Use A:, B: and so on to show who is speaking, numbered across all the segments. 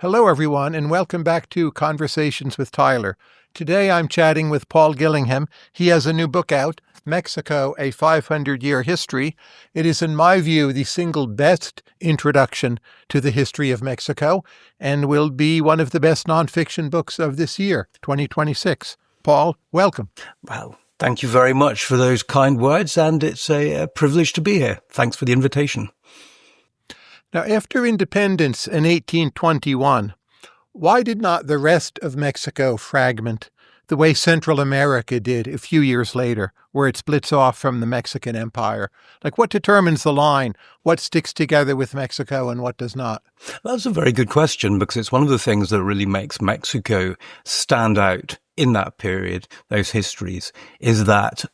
A: Hello, everyone, and welcome back to Conversations with Tyler. Today I'm chatting with Paul Gillingham. He has a new book out, Mexico, A 500-Year History. It is, in my view, the single best introduction to the history of Mexico and will be one of the best nonfiction books of this year, 2026. Paul, welcome.
B: Well, thank you very much for those kind words, and it's a privilege to be here. Thanks for the invitation.
A: Now, after independence in 1821, why did not the rest of Mexico fragment the way Central America did a few years later, where it splits off from the Mexican Empire? Like, what determines the line? What sticks together with Mexico and what does not?
B: That's a very good question, because it's one of the things that really makes Mexico stand out in that period, those histories, is that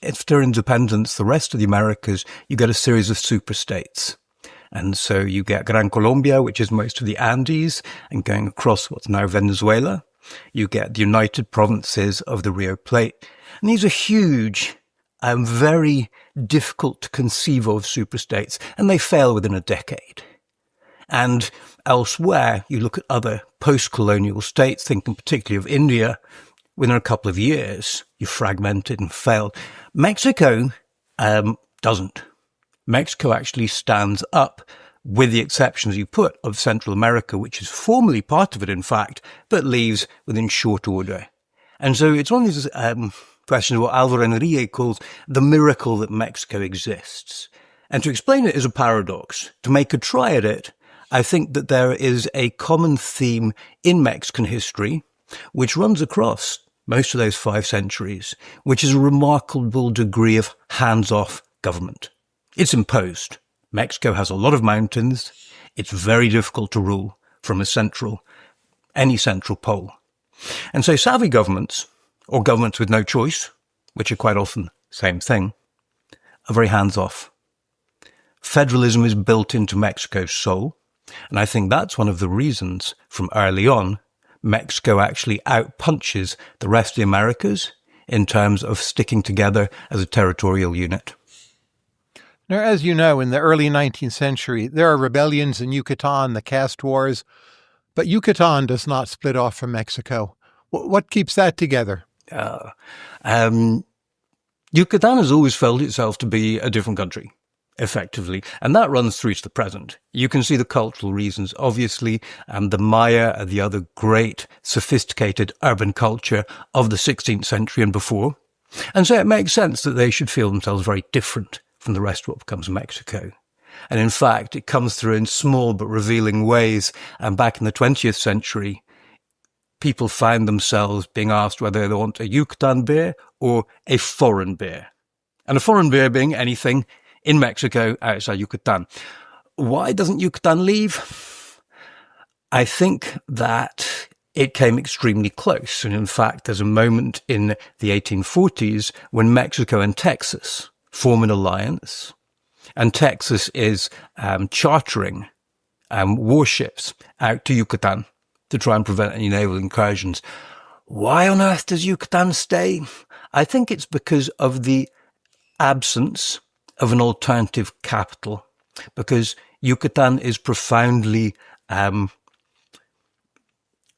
B: after independence, the rest of the Americas, you get a series of superstates. And so you get Gran Colombia, which is most of the Andes, and going across what's now Venezuela. You get the United Provinces of the Rio Plate. And these are huge and very difficult to conceive of superstates, and they fail within a decade. And elsewhere, you look at other post-colonial states, thinking particularly of India, within a couple of years, you fragmented and failed. Mexico doesn't. Mexico actually stands up, with the exceptions you put of Central America, which is formally part of it, in fact, but leaves within short order. And so it's one of these questions what Alvaro Enrique calls the miracle that Mexico exists. And to explain it is a paradox. To make a try at it, I think that there is a common theme in Mexican history, which runs across most of those 5 centuries, which is a remarkable degree of hands-off government. It's imposed. Mexico has a lot of mountains. It's very difficult to rule from any central pole. And so savvy governments, or governments with no choice, which are quite often the same thing, are very hands-off. Federalism is built into Mexico's soul, and I think that's one of the reasons from early on Mexico actually outpunches the rest of the Americas in terms of sticking together as a territorial unit.
A: Now, as you know, in the early 19th century, there are rebellions in Yucatán, the caste wars, but Yucatán does not split off from Mexico. What keeps that together?
B: Yucatán has always felt itself to be a different country, effectively, and that runs through to the present. You can see the cultural reasons, obviously, the Maya are the other great, sophisticated urban culture of the 16th century and before, and so it makes sense that they should feel themselves very different from the rest of what becomes Mexico. And in fact, it comes through in small but revealing ways. And back in the 20th century, people found themselves being asked whether they want a Yucatan beer or a foreign beer. And a foreign beer being anything in Mexico outside Yucatan. Why doesn't Yucatan leave? I think that it came extremely close. And in fact, there's a moment in the 1840s when Mexico and Texas form an alliance, and Texas is chartering warships out to Yucatan to try and prevent any naval incursions. Why on earth does Yucatan stay? I think it's because of the absence of an alternative capital, because Yucatan is profoundly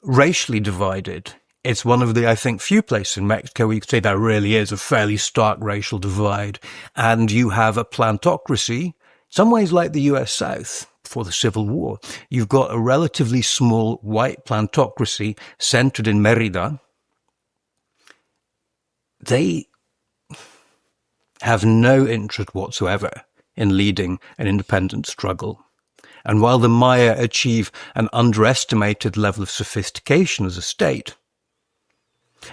B: racially divided. It's one of the, I think, few places in Mexico where you could say there really is a fairly stark racial divide. And you have a plantocracy, some ways like the US South before the Civil War. You've got a relatively small white plantocracy centered in Mérida. They have no interest whatsoever in leading an independence struggle. And while the Maya achieve an underestimated level of sophistication as a state,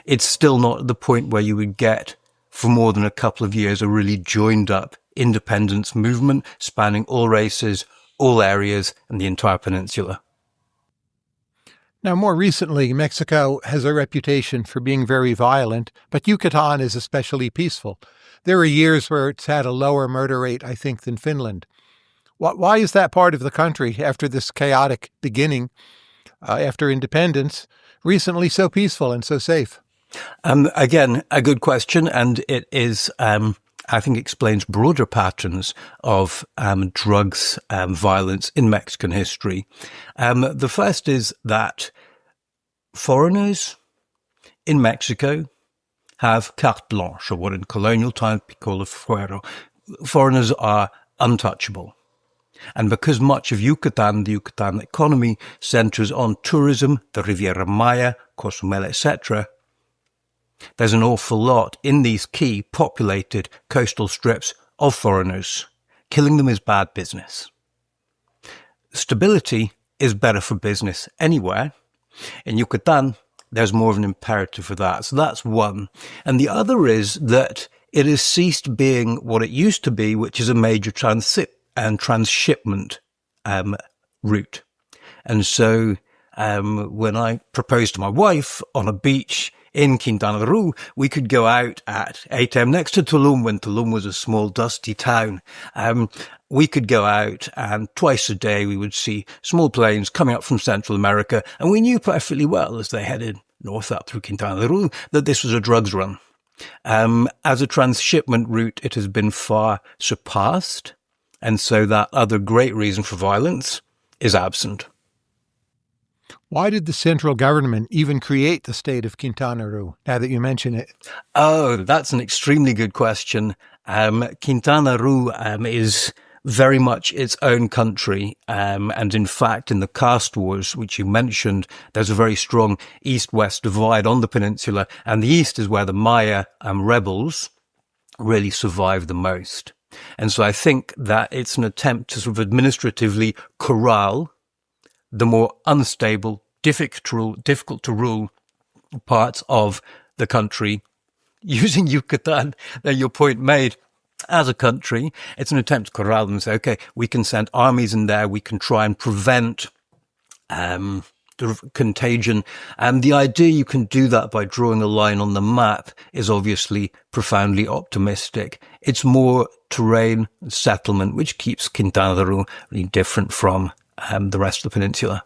B: it's still not at the point where you would get, for more than a couple of years, a really joined-up independence movement spanning all races, all areas, and the entire peninsula.
A: Now, more recently, Mexico has a reputation for being very violent, but Yucatan is especially peaceful. There are years where it's had a lower murder rate, I think, than Finland. Why is that part of the country, after this chaotic beginning, after independence, recently so peaceful and so safe?
B: Again, a good question, and it is I think explains broader patterns of drugs violence in Mexican history. The first is that foreigners in Mexico have carte blanche, or what in colonial times we call a fuero. Foreigners are untouchable. And because much of Yucatán, the Yucatán economy, centers on tourism, the Riviera Maya, Cozumel, etc., there's an awful lot in these key populated coastal strips of foreigners. Killing them is bad business. Stability is better for business anywhere. In Yucatán, there's more of an imperative for that. So that's one. And the other is that it has ceased being what it used to be, which is a major transit and transshipment route. And so when I proposed to my wife on a beach in Quintana Roo, we could go out at 8 a.m. next to Tulum, when Tulum was a small, dusty town. We could go out, and twice a day we would see small planes coming up from Central America, and we knew perfectly well as they headed north up through Quintana Roo that this was a drugs run. As a transshipment route, it has been far surpassed, and so that other great reason for violence is absent.
A: Why did the central government even create the state of Quintana Roo, now that you mention it?
B: Oh, that's an extremely good question. Quintana Roo is very much its own country. And in fact, in the caste wars, which you mentioned, there's a very strong east-west divide on the peninsula. And the east is where the Maya rebels really survive the most. And so I think that it's an attempt to sort of administratively corral the more unstable, difficult to rule parts of the country, using Yucatan, your point made, as a country. It's an attempt to corral them and say, okay, we can send armies in there, we can try and prevent contagion. And the idea you can do that by drawing a line on the map is obviously profoundly optimistic. It's more terrain settlement, which keeps Quintana Roo really different from the rest of the peninsula.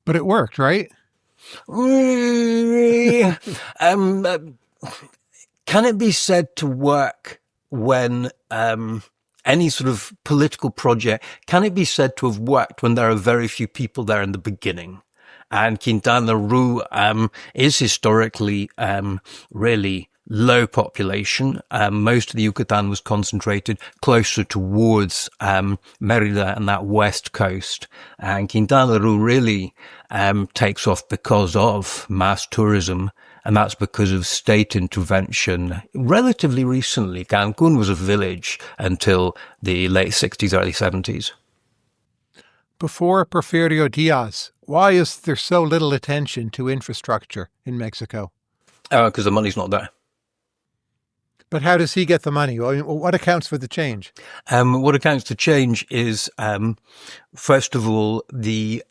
A: But it worked, right?
B: Can it be said to work when any sort of political project, can it be said to have worked when there are very few people there in the beginning? And Quintana Roo is historically really low population. Most of the Yucatan was concentrated closer towards Merida and that west coast. And Quintana Roo really takes off because of mass tourism, and that's because of state intervention. Relatively recently, Cancun was a village until the late 60s, early 70s.
A: Before Porfirio Diaz, why is there so little attention to infrastructure in Mexico?
B: Because the money's not there.
A: But how does he get the money? What accounts for the change?
B: What accounts for change is, first of all, the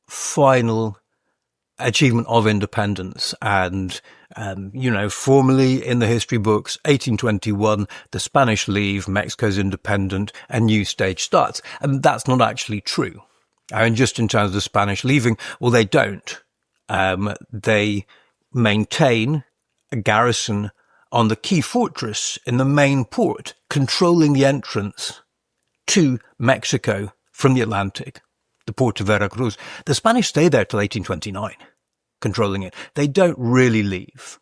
B: final achievement of independence. And, formally in the history books, 1821, the Spanish leave, Mexico's independent, a new stage starts. And that's not actually true. Just in terms of the Spanish leaving, well, they don't. They maintain a garrison on the key fortress in the main port, controlling the entrance to Mexico from the Atlantic, the port of Veracruz. The Spanish stay there till 1829, controlling it. They don't really leave.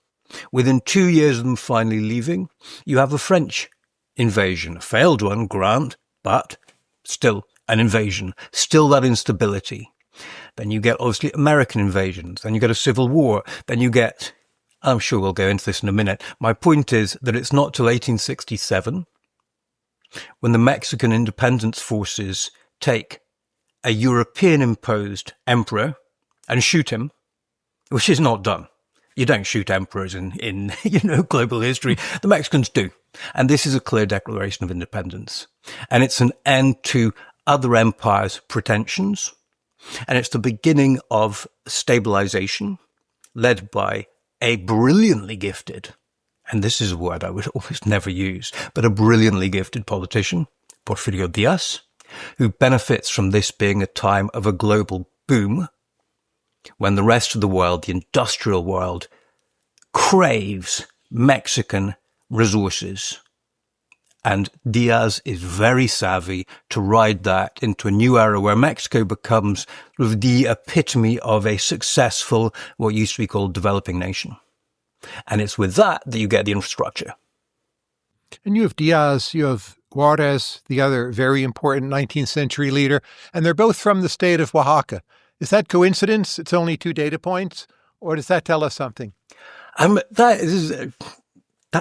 B: Within 2 years of them finally leaving, you have a French invasion, a failed one, grant, but still an invasion, still that instability. Then you get obviously American invasions, then you get a civil war, then you get, I'm sure we'll go into this in a minute. My point is that it's not till 1867 when the Mexican independence forces take a European-imposed emperor and shoot him, which is not done. You don't shoot emperors in global history. The Mexicans do. And this is a clear declaration of independence. And it's an end to other empires' pretensions. And it's the beginning of stabilization led by a brilliantly gifted, and this is a word I would almost never use, but a brilliantly gifted politician, Porfirio Diaz, who benefits from this being a time of a global boom when the rest of the world, the industrial world, craves Mexican resources. And Diaz is very savvy to ride that into a new era where Mexico becomes sort of the epitome of a successful, what used to be called developing nation. And it's with that you get the infrastructure.
A: And you have Diaz, you have Juarez, the other very important 19th century leader, and they're both from the state of Oaxaca. Is that coincidence? It's only 2 data points, or does that tell us something?
B: That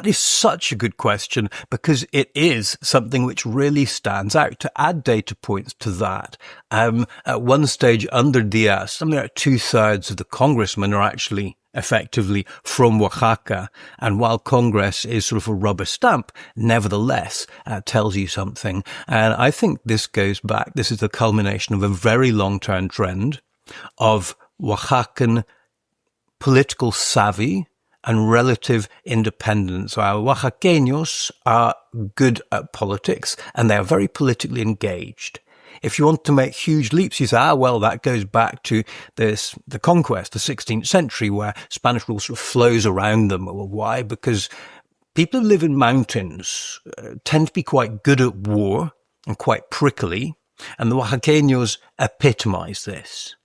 B: is such a good question, because it is something which really stands out. To add data points to that, at one stage under Diaz, something like 2/3 of the congressmen are actually effectively from Oaxaca. And while Congress is sort of a rubber stamp, nevertheless, tells you something. And I think this goes back, this is the culmination of a very long-term trend of Oaxacan political savvy and relative independence. Our Oaxaqueños are good at politics, and they are very politically engaged. If you want to make huge leaps, you say, well, that goes back to the conquest, the 16th century, where Spanish rule sort of flows around them. Well, why? Because people who live in mountains tend to be quite good at war and quite prickly, and the Oaxaqueños epitomize this.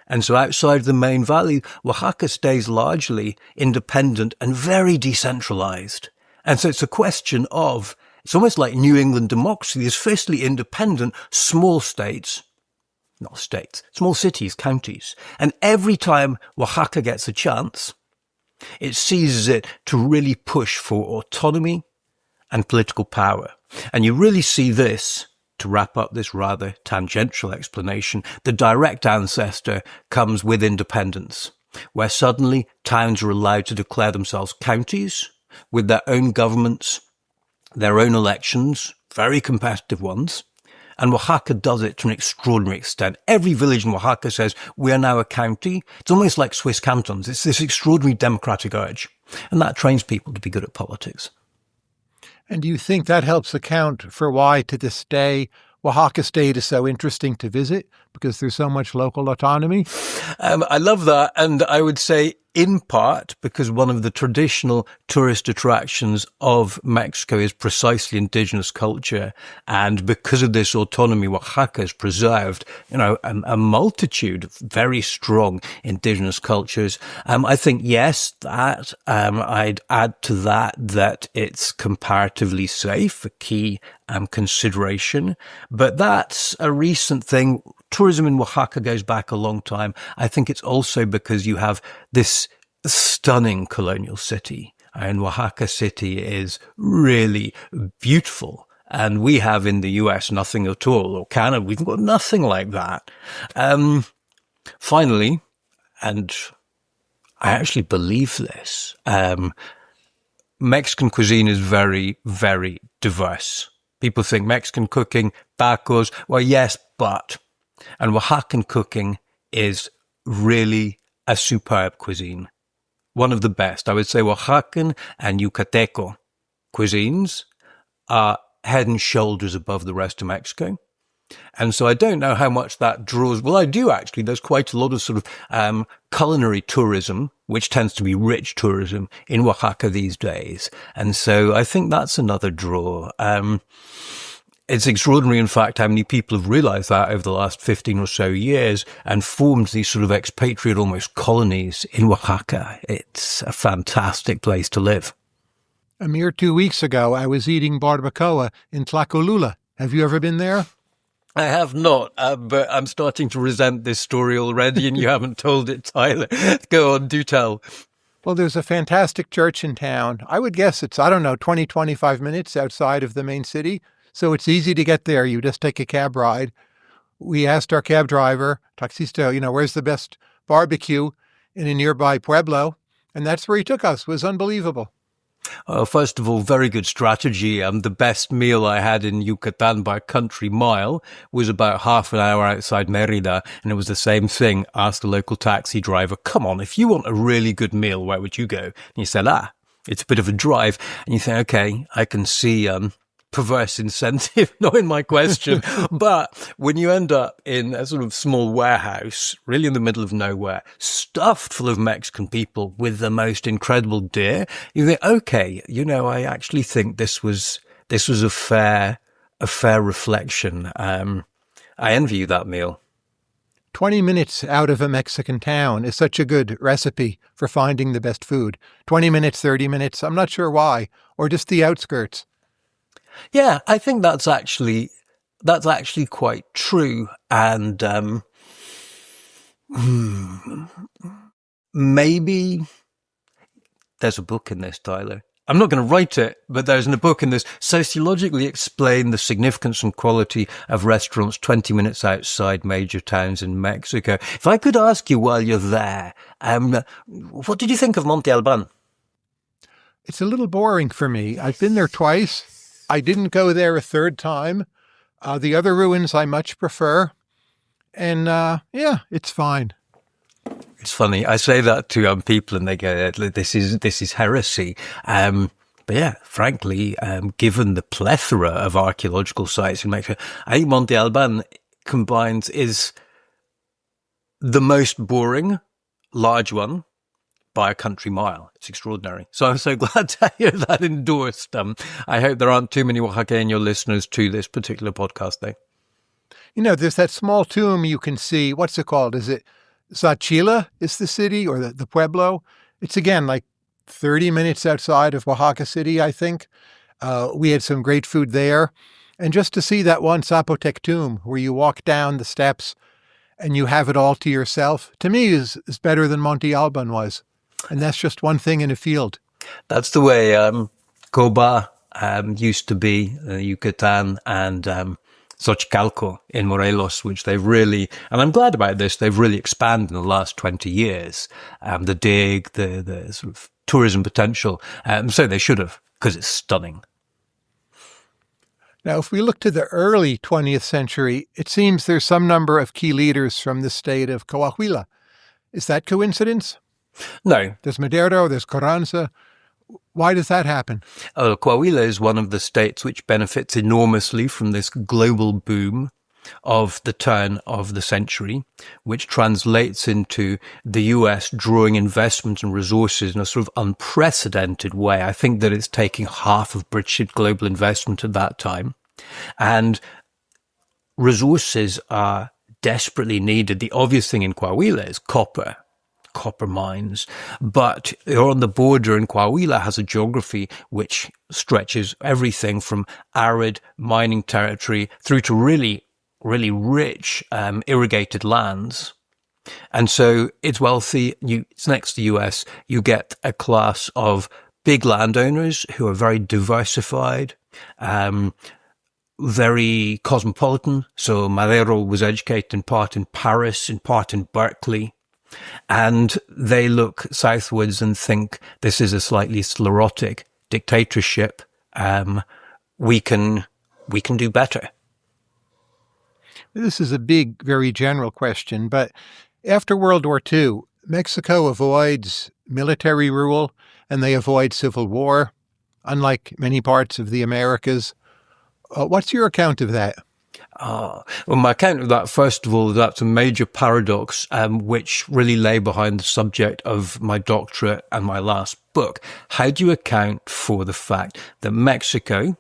B: And so outside the main valley, Oaxaca stays largely independent and very decentralized. And so it's a question of, it's almost like New England democracy. There's firstly independent, small states, not states, small cities, counties. And every time Oaxaca gets a chance, it seizes it to really push for autonomy and political power. And you really see this, to wrap up this rather tangential explanation, the direct ancestor comes with independence, where suddenly towns are allowed to declare themselves counties with their own governments, their own elections, very competitive ones. And Oaxaca does it to an extraordinary extent. Every village in Oaxaca says, we are now a county. It's almost like Swiss cantons. It's this extraordinary democratic urge. And that trains people to be good at politics.
A: And do you think that helps account for why, to this day, Oaxaca State is so interesting to visit? Because there's so much local autonomy?
B: I love that. And I would say, in part, because one of the traditional tourist attractions of Mexico is precisely indigenous culture. And because of this autonomy, Oaxaca has preserved, a multitude of very strong indigenous cultures. I think, yes, that, I'd add to that it's comparatively safe, a key consideration. But that's a recent thing. Tourism in Oaxaca goes back a long time. I think it's also because you have this stunning colonial city. And Oaxaca City is really beautiful. And we have in the US nothing at all, or Canada, we've got nothing like that. Finally, and I actually believe this, Mexican cuisine is very, very diverse. People think Mexican cooking, tacos, well, yes, but. And Oaxacan cooking is really a superb cuisine. One of the best. I would say Oaxacan and Yucateco cuisines are head and shoulders above the rest of Mexico. And so I don't know how much that draws. Well, I do actually. There's quite a lot of sort of culinary tourism, which tends to be rich tourism in Oaxaca these days. And so I think that's another draw. It's extraordinary, in fact, how many people have realized that over the last 15 or so years and formed these sort of expatriate almost colonies in Oaxaca. It's a fantastic place to live.
A: A mere 2 weeks ago, I was eating barbacoa in Tlacolula. Have you ever been there?
B: I have not, but I'm starting to resent this story already, and you haven't told it, Tyler. Go on, do tell.
A: Well, there's a fantastic church in town. I would guess it's, 20, 25 minutes outside of the main city. So it's easy to get there. You just take a cab ride. We asked our cab driver, taxista, where's the best barbecue in a nearby pueblo? And that's where he took us. It was unbelievable.
B: First of all, very good strategy. The best meal I had in Yucatan by a country mile was about half an hour outside Mérida, and it was the same thing. Asked the local taxi driver, come on, if you want a really good meal, where would you go? And he said, it's a bit of a drive. And you think, okay, I can see perverse incentive, not in my question. But when you end up in a sort of small warehouse, really in the middle of nowhere, stuffed full of Mexican people with the most incredible deer, you think, okay, I actually think this was this was a fair reflection. I envy you that meal.
A: 20 minutes out of a Mexican town is such a good recipe for finding the best food. 20 minutes, 30 minutes, I'm not sure why, or just the outskirts.
B: Yeah, I think that's actually quite true. And maybe there's a book in this, Tyler. I'm not going to write it, but there's a book in this, Sociologically Explain the Significance and Quality of Restaurants 20 Minutes Outside Major Towns in Mexico. If I could ask you while you're there, what did you think of Monte Alban?
A: It's a little boring for me. I've been there twice. I didn't go there a third time. The other ruins I much prefer. And yeah, it's fine.
B: It's funny. I say that to people and they go, this is heresy. But yeah, frankly, given the plethora of archaeological sites in Mexico, I think Monte Alban is the most boring large one by a country mile. It's extraordinary. So I'm so glad to hear that endorsed. I hope there aren't too many Oaxaqueño listeners to this particular podcast, though.
A: You know, there's that small tomb you can see. What's it called? Is it Xochila is the city, or the pueblo? It's, again, like 30 minutes outside of Oaxaca City, I think. We had some great food there. And just to see that one Zapotec tomb where you walk down the steps and you have it all to yourself, to me is better than Monte Alban was. And that's just one thing in a field.
B: That's the way Coba used to be, Yucatán, and Xochicalco in Morelos, which they've really, and I'm glad about this, they've really expanded in the last 20 years. The dig, the sort of tourism potential. So they should have, because it's stunning.
A: Now, if we look to the early 20th century, it seems there's some number of key leaders from the state of Coahuila. Is that coincidence?
B: No.
A: There's Madero, there's Carranza. Why does that happen?
B: Coahuila is one of the states which benefits enormously from this global boom of the turn of the century, which translates into the US drawing investment and resources in a sort of unprecedented way. I think that it's taking half of British global investment at that time. And resources are desperately needed. The obvious thing in Coahuila is copper mines, but you're on the border, and Coahuila has a geography which stretches everything from arid mining territory through to really, really rich irrigated lands. And so it's wealthy. It's next to the US. You get a class of big landowners who are very diversified, very cosmopolitan. So Madero was educated in part in Paris, in part in Berkeley. And they look southwards and think this is a slightly sclerotic dictatorship. We can do better.
A: This is a big, very general question, but after World War II, Mexico avoids military rule and they avoid civil war, unlike many parts of the Americas. What's your account of that?
B: Well, my account of that, first of all, that's a major paradox, which really lay behind the subject of my doctorate and my last book. How do you account for the fact that Mexico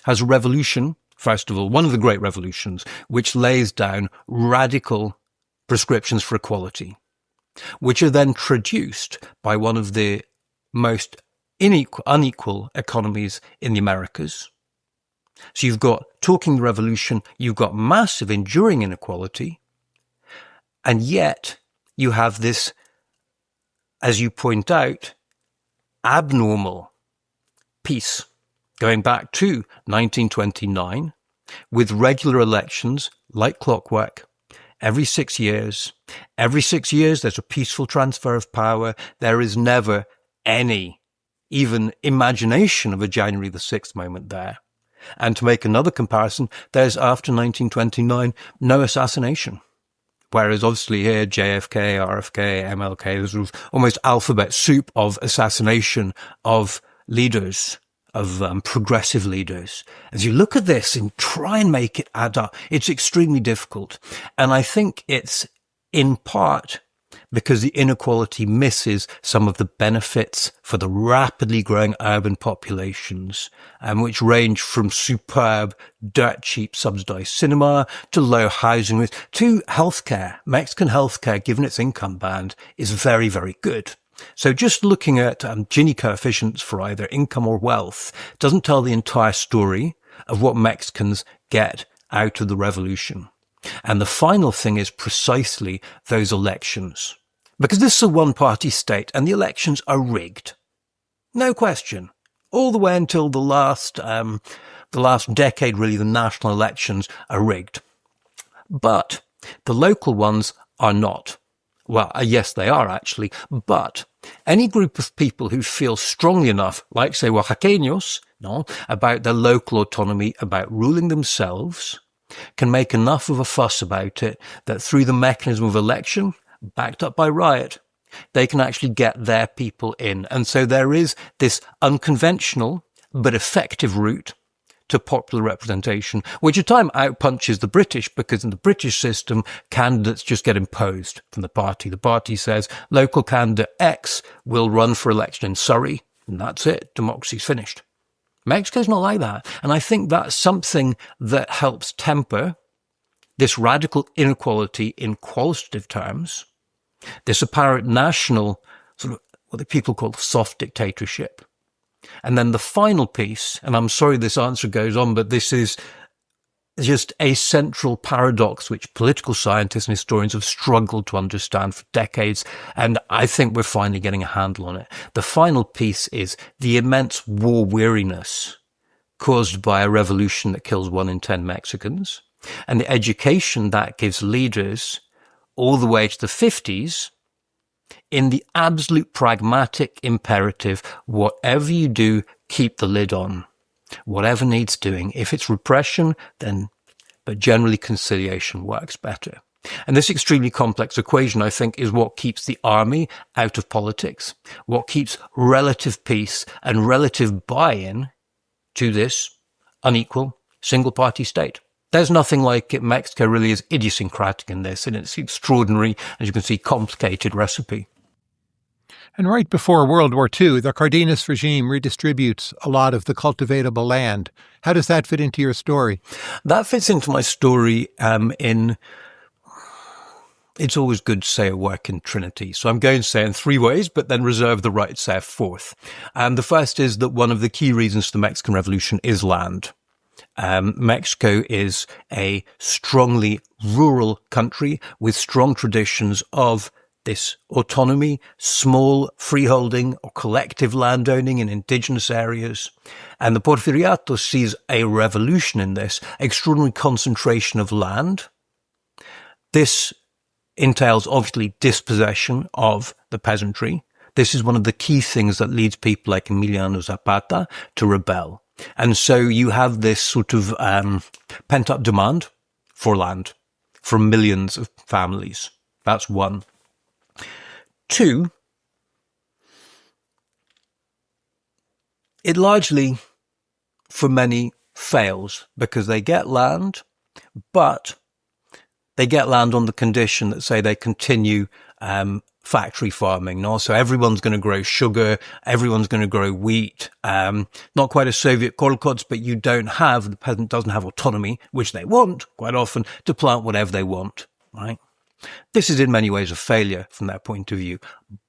B: has a revolution, first of all, one of the great revolutions, which lays down radical prescriptions for equality, which are then traduced by one of the most unequal economies in the Americas? So you've got talking the revolution, you've got massive enduring inequality, and yet you have this, as you point out, abnormal peace going back to 1929 with regular elections like clockwork every 6 years. Every 6 years there's a peaceful transfer of power. There is never any even imagination of a January the 6th moment there. And to make another comparison, there's after 1929 no assassination. Whereas obviously here, JFK, RFK, MLK, there's sort of almost alphabet soup of assassination of leaders, of progressive leaders. As you look at this and try and make it add up, it's extremely difficult. And I think it's in part because the inequality misses some of the benefits for the rapidly growing urban populations, which range from superb, dirt cheap subsidized cinema to low housing rates to healthcare. Mexican healthcare, given its income band, is very, very good. So just looking at Gini coefficients for either income or wealth doesn't tell the entire story of what Mexicans get out of the revolution. And the final thing is precisely those elections. Because this is a one-party state and the elections are rigged. No question. All the way until the last decade, really, the national elections are rigged. But the local ones are not. Well, yes, they are actually. But any group of people who feel strongly enough, like, say, Oaxaqueños, about their local autonomy, about ruling themselves, can make enough of a fuss about it that through the mechanism of election, backed up by riot, they can actually get their people in. And so there is this unconventional but effective route to popular representation, which at times outpunches the British, because in the British system, candidates just get imposed from the party. The party says local candidate X will run for election in Surrey, and that's it. Democracy's finished. Mexico's not like that. And I think that's something that helps temper this radical inequality in qualitative terms, this apparent national, sort of what the people call soft dictatorship. And then the final piece, and I'm sorry this answer goes on, but this is just a central paradox which political scientists and historians have struggled to understand for decades, and I think we're finally getting a handle on it. The final piece is the immense war weariness caused by a revolution that kills 1 in 10 Mexicans, and the education that gives leaders all the way to the 50s in the absolute pragmatic imperative, whatever you do, keep the lid on. Whatever needs doing. If it's repression, then, but generally conciliation works better. And this extremely complex equation, I think, is what keeps the army out of politics, what keeps relative peace and relative buy-in to this unequal single-party state. There's nothing like it. Mexico really is idiosyncratic in this, and it's extraordinary, as you can see, complicated recipe.
A: And right before World War II, the Cárdenas regime redistributes a lot of the cultivatable land. How does that fit into your story?
B: That fits into my story it's always good to say a work in Trinity. So I'm going to say in 3 ways, but then reserve the right to say a 4th. The first is that one of the key reasons for the Mexican Revolution is land. Mexico is a strongly rural country with strong traditions of this autonomy, small freeholding or collective landowning in indigenous areas. And the Porfiriato sees a revolution in this extraordinary concentration of land. This entails obviously dispossession of the peasantry. This is one of the key things that leads people like Emiliano Zapata to rebel. And so you have this sort of pent-up demand for land from millions of families. That's 1. 2, it largely, for many, fails because they get land, but they get land on the condition that, say, they continue factory farming. No? So everyone's going to grow sugar, everyone's going to grow wheat, not quite a Soviet kolkhods, but the peasant doesn't have autonomy, which they want quite often, to plant whatever they want, right? This is in many ways a failure from their point of view,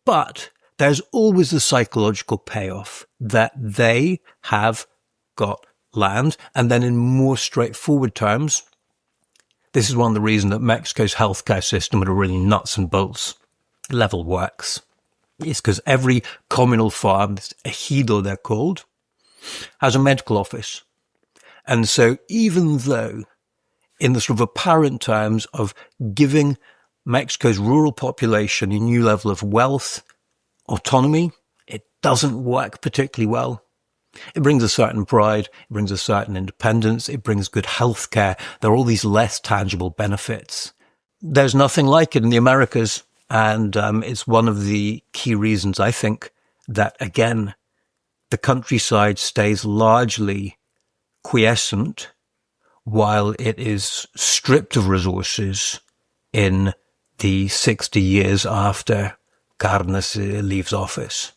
B: but there's always the psychological payoff that they have got land. And then in more straightforward terms, this is one of the reasons that Mexico's healthcare system at a really nuts and bolts level works. It's because every communal farm, this ejido they're called, has a medical office. And so even though in the sort of apparent terms of giving Mexico's rural population a new level of wealth, autonomy, it doesn't work particularly well. It brings a certain pride, it brings a certain independence, it brings good health care. There are all these less tangible benefits. There's nothing like it in the Americas, and it's one of the key reasons, I think, that, again, the countryside stays largely quiescent while it is stripped of resources in the 60 years after Cárdenas leaves office.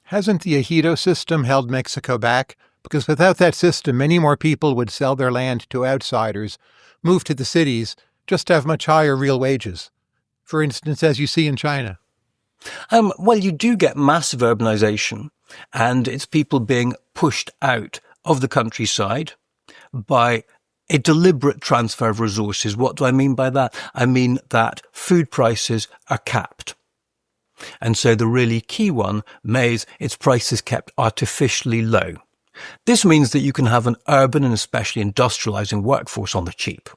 A: Hasn't the Ejido system held Mexico back? Because without that system, many more people would sell their land to outsiders, move to the cities, just to have much higher real wages. For instance, as you see in China.
B: Well, you do get massive urbanization, and it's people being pushed out of the countryside by a deliberate transfer of resources. What do I mean by that? I mean that food prices are capped. And so the really key one, maize, its price is kept artificially low. This means that you can have an urban and especially industrializing workforce on the cheap.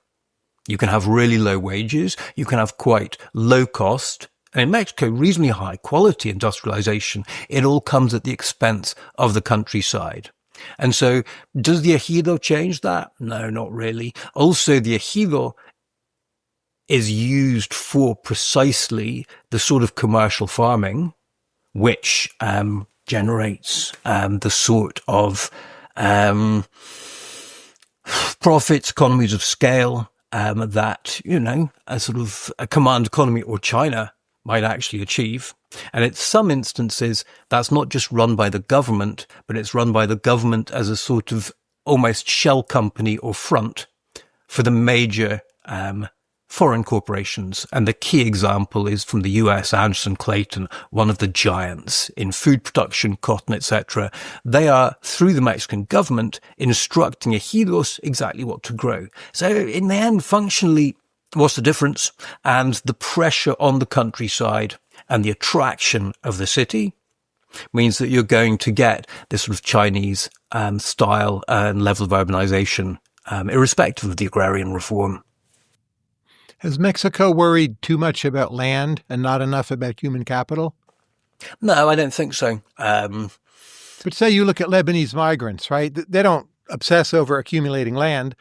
B: You can have really low wages. You can have quite low cost. And in Mexico, reasonably high quality industrialization. It all comes at the expense of the countryside. And so does the Ejido change that? No, not really. Also, the Ejido is used for precisely the sort of commercial farming which generates the sort of profits, economies of scale that, a sort of a command economy or China might actually achieve. And in some instances, that's not just run by the government, but it's run by the government as a sort of almost shell company or front for the major foreign corporations. And the key example is from the US, Anderson Clayton, one of the giants in food production, cotton, etc. They are, through the Mexican government, instructing ejidos exactly what to grow. So in the end, functionally, what's the difference? And the pressure on the countryside and the attraction of the city means that you're going to get this sort of Chinese style and level of urbanization, irrespective of the agrarian reform.
A: Has Mexico worried too much about land and not enough about human capital?
B: No, I don't think so.
A: But say you look at Lebanese migrants, right? They don't obsess over accumulating land.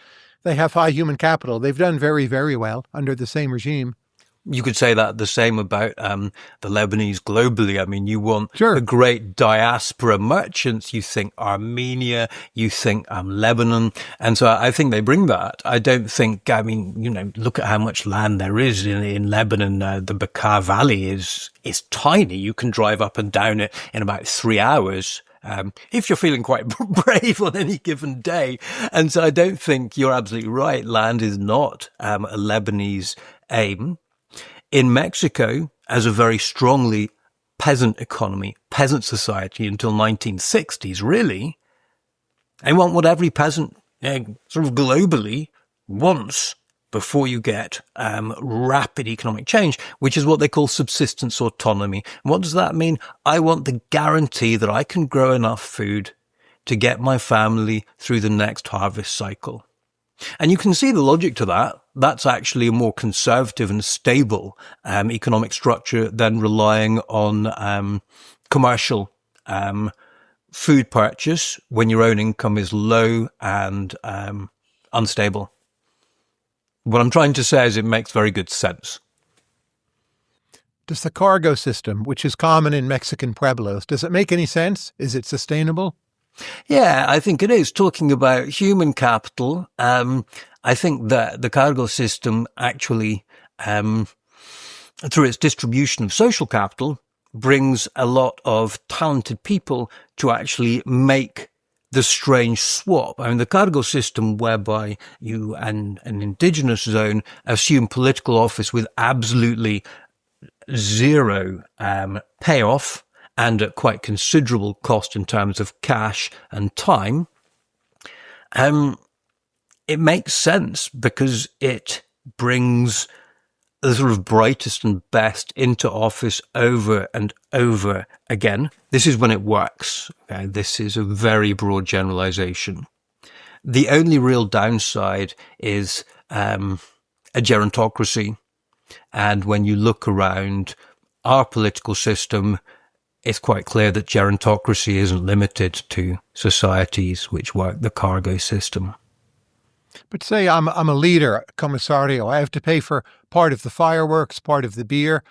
A: They have high human capital. They've done very, very well under the same regime.
B: You could say that the same about the Lebanese globally. I mean, you want
A: Sure.
B: a great diaspora merchants. You think Armenia, you think Lebanon. And so I think they bring that. I don't think, look at how much land there is in Lebanon. The Bekaa Valley is tiny. You can drive up and down it in about 3 hours. If you're feeling quite brave on any given day. And so I don't think you're absolutely right. Land is not a Lebanese aim. In Mexico, as a very strongly peasant economy, peasant society until 1960s, really, they want what every peasant sort of globally wants before you get rapid economic change, which is what they call subsistence autonomy. And what does that mean? I want the guarantee that I can grow enough food to get my family through the next harvest cycle. And you can see the logic to that. That's actually a more conservative and stable economic structure than relying on commercial food purchase when your own income is low and unstable. What I'm trying to say is it makes very good sense.
A: Does the cargo system, which is common in Mexican pueblos, does it make any sense? Is it sustainable?
B: Yeah, I think it is. Talking about human capital, I think that the cargo system actually, through its distribution of social capital, brings a lot of talented people to actually make the strange swap. I mean, the cargo system whereby you and an indigenous zone assume political office with absolutely zero payoff and at quite considerable cost in terms of cash and time, it makes sense because it brings the sort of brightest and best into office over and over again. This is when it works. Okay? This is a very broad generalization. The only real downside is a gerontocracy. And when you look around our political system, it's quite clear that gerontocracy isn't limited to societies which work the cargo system.
A: But say I'm a leader, a commissario. I have to pay for part of the fireworks, part of the beer.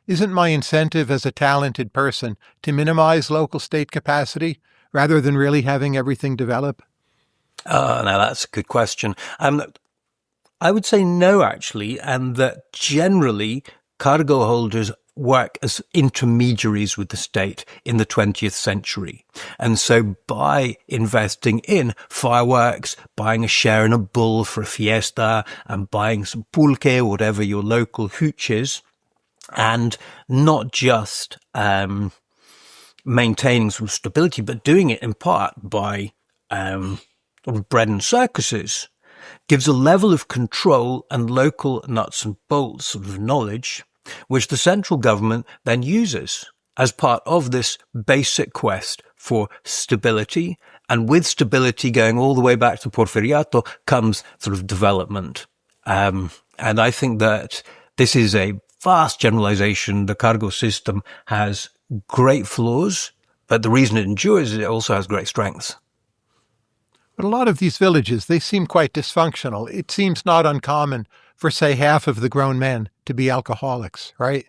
A: Isn't my incentive as a talented person to minimize local state capacity rather than really having everything develop?
B: Now that's a good question. I would say no, actually, and that generally cargo holders work as intermediaries with the state in the 20th century. And so by investing in fireworks, buying a share in a bull for a fiesta, and buying some pulque, whatever your local hooch is, and not just maintaining some stability, but doing it in part by bread and circuses, gives a level of control and local nuts and bolts sort of knowledge, which the central government then uses as part of this basic quest for stability. And with stability going all the way back to Porfiriato comes sort of development. And I think that this is a vast generalization. The cargo system has great flaws, but the reason it endures is it also has great strengths.
A: But a lot of these villages, they seem quite dysfunctional. It seems not uncommon for, say, half of the grown men to be alcoholics, right?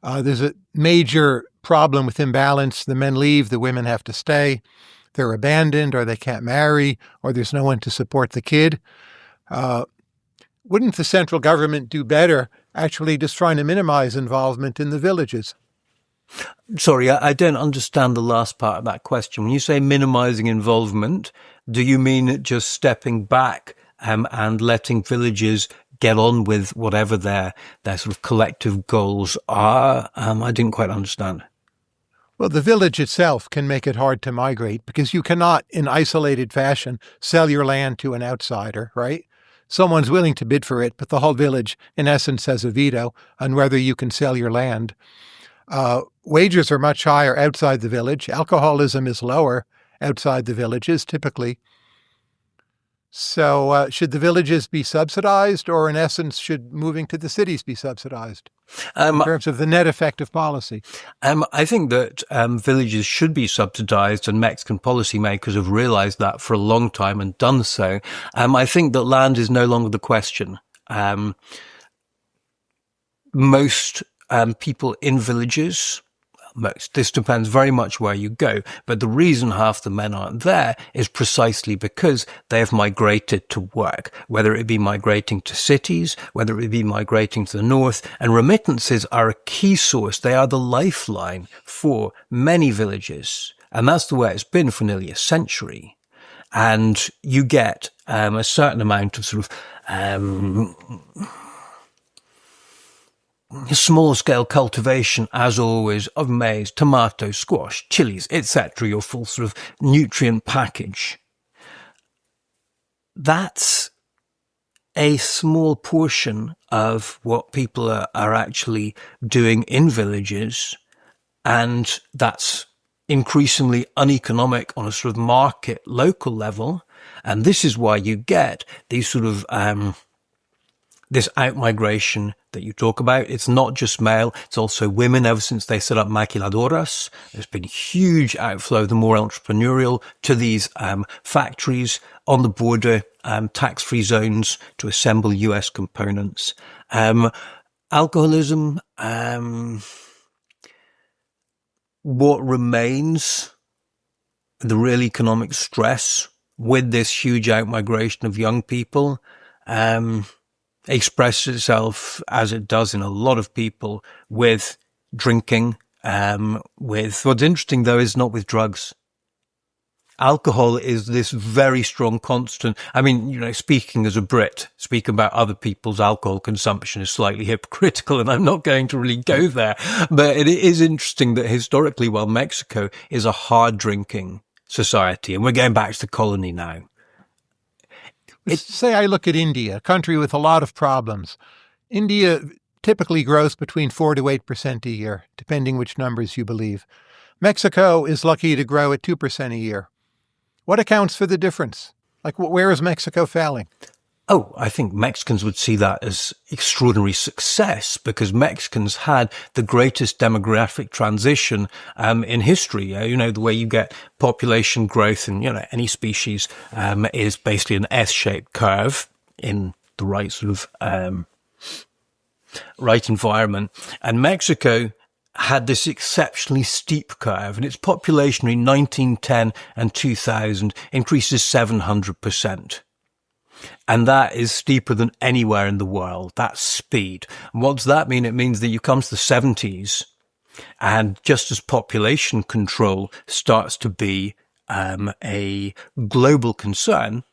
A: There's a major problem with imbalance. The men leave, the women have to stay. They're abandoned, or they can't marry, or there's no one to support the kid. Wouldn't the central government do better actually just trying to minimize involvement in the villages?
B: Sorry, I don't understand the last part of that question. When you say minimizing involvement, do you mean just stepping back and letting villages get on with whatever their sort of collective goals are? I didn't quite understand.
A: Well, the village itself can make it hard to migrate because you cannot, in isolated fashion, sell your land to an outsider, right? Someone's willing to bid for it, but the whole village, in essence, has a veto on whether you can sell your land. Wages are much higher outside the village. Alcoholism is lower outside the villages, typically. So should the villages be subsidized, or in essence, should moving to the cities be subsidized in terms of the net effect of policy?
B: I think that villages should be subsidized, and Mexican policymakers have realized that for a long time and done so. I think that land is no longer the question. Most people in villages, this depends very much where you go, but the reason half the men aren't there is precisely because they have migrated to work, whether it be migrating to cities, whether it be migrating to the north, and remittances are a key source. They are the lifeline for many villages, and that's the way it's been for nearly a century. And you get a certain amount of sort of small-scale cultivation, as always, of maize, tomatoes, squash, chilies, etc., your full sort of nutrient package. That's a small portion of what people are actually doing in villages, and that's increasingly uneconomic on a sort of market, local level. And this is why you get these sort of this outmigration that you talk about. It's not just male, it's also women. Ever since they set up maquiladoras, there's been huge outflow, the more entrepreneurial, to these factories on the border, tax-free zones to assemble US components. Alcoholism, what remains, the real economic stress with this huge outmigration of young people, expresses itself, as it does in a lot of people, with drinking, with, what's interesting though is not with drugs. Alcohol is this very strong constant. I mean, you know, speaking as a Brit, speaking about other people's alcohol consumption is slightly hypocritical, and I'm not going to really go there. But it is interesting that historically, while Mexico is a hard drinking society, and we're going back to the colony now.
A: Say I look at India, a country with a lot of problems. India typically grows between 4 to 8% a year, depending which numbers you believe. Mexico is lucky to grow at 2% a year. What accounts for the difference? Like, where is Mexico failing?
B: Oh, I think Mexicans would see that as extraordinary success, because Mexicans had the greatest demographic transition in history. You know, the way you get population growth in, you know, any species is basically an S-shaped curve in the right sort of right environment. And Mexico had this exceptionally steep curve, and its population in 1910 and 2000 increases 700%. And that is steeper than anywhere in the world. That's speed. And what does that mean? It means that you come to the 70s, and just as population control starts to be a global concern,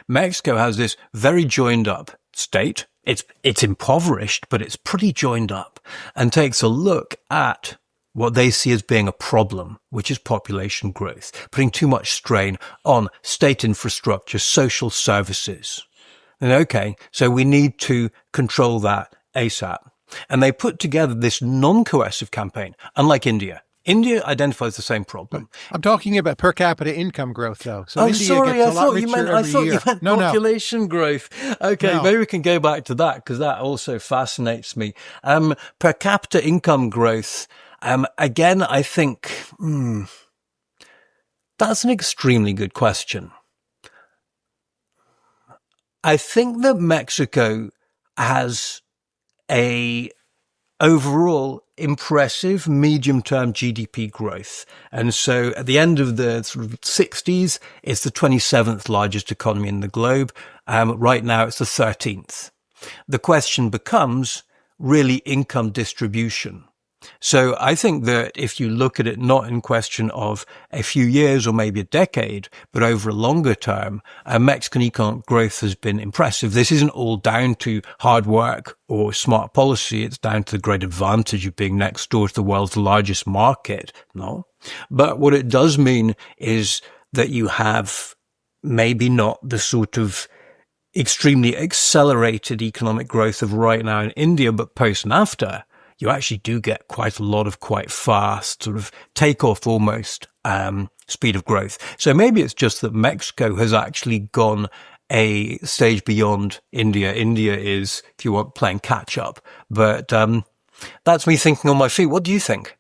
B: Mexico has this very joined up state. It's impoverished, but it's pretty joined up, and takes a look at what they see as being a problem, which is population growth, putting too much strain on state infrastructure, social services. And okay, so we need to control that ASAP. And they put together this non-coercive campaign, unlike India. India identifies the same problem.
A: I'm talking about per capita income growth, though. So
B: oh,
A: India
B: sorry,
A: gets
B: I
A: a lot
B: thought
A: richer
B: you meant
A: every year.
B: population growth. Okay, maybe we can go back to that, because that also fascinates me. Per capita income growth. Again, I think that's an extremely good question. I think that Mexico has a overall impressive medium-term GDP growth. And so at the end of the sort of 60s, it's the 27th largest economy in the globe. Right now, it's the 13th. The question becomes really income distribution. So I think that if you look at it not in question of a few years or maybe a decade, but over a longer term, Mexican economic growth has been impressive. This isn't all down to hard work or smart policy. It's down to the great advantage of being next door to the world's largest market. No. But what it does mean is that you have maybe not the sort of extremely accelerated economic growth of right now in India, but post and after, you actually do get quite a lot of quite fast sort of takeoff almost speed of growth. So maybe it's just that Mexico has actually gone a stage beyond India. India is, if you want, playing catch up. But that's me thinking on my feet. What do you think?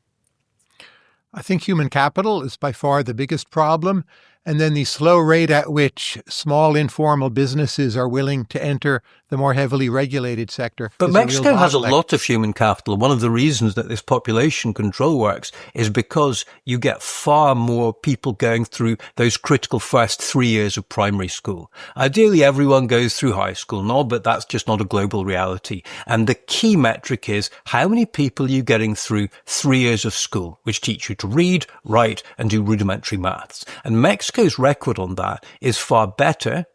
A: I think human capital is by far the biggest problem. And then the slow rate at which small informal businesses are willing to enter the more heavily regulated sector.
B: But Mexico has a lot of human capital. One of the reasons that this population control works is because you get far more people going through those critical first 3 years of primary school. Ideally, everyone goes through high school, no, but that's just not a global reality. And the key metric is how many people are you getting through 3 years of school, which teach you to read, write, and do rudimentary maths. And Mexico's record on that is far better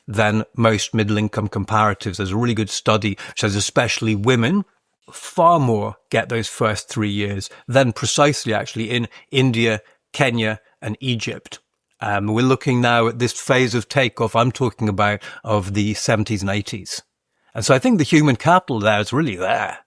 B: than most middle-income comparatives. There's a really good study which says especially women far more get those first 3 years than precisely actually in India, Kenya, and Egypt. We're looking now at this phase of takeoff I'm talking about of the 70s and 80s. And so I think the human capital there is really there.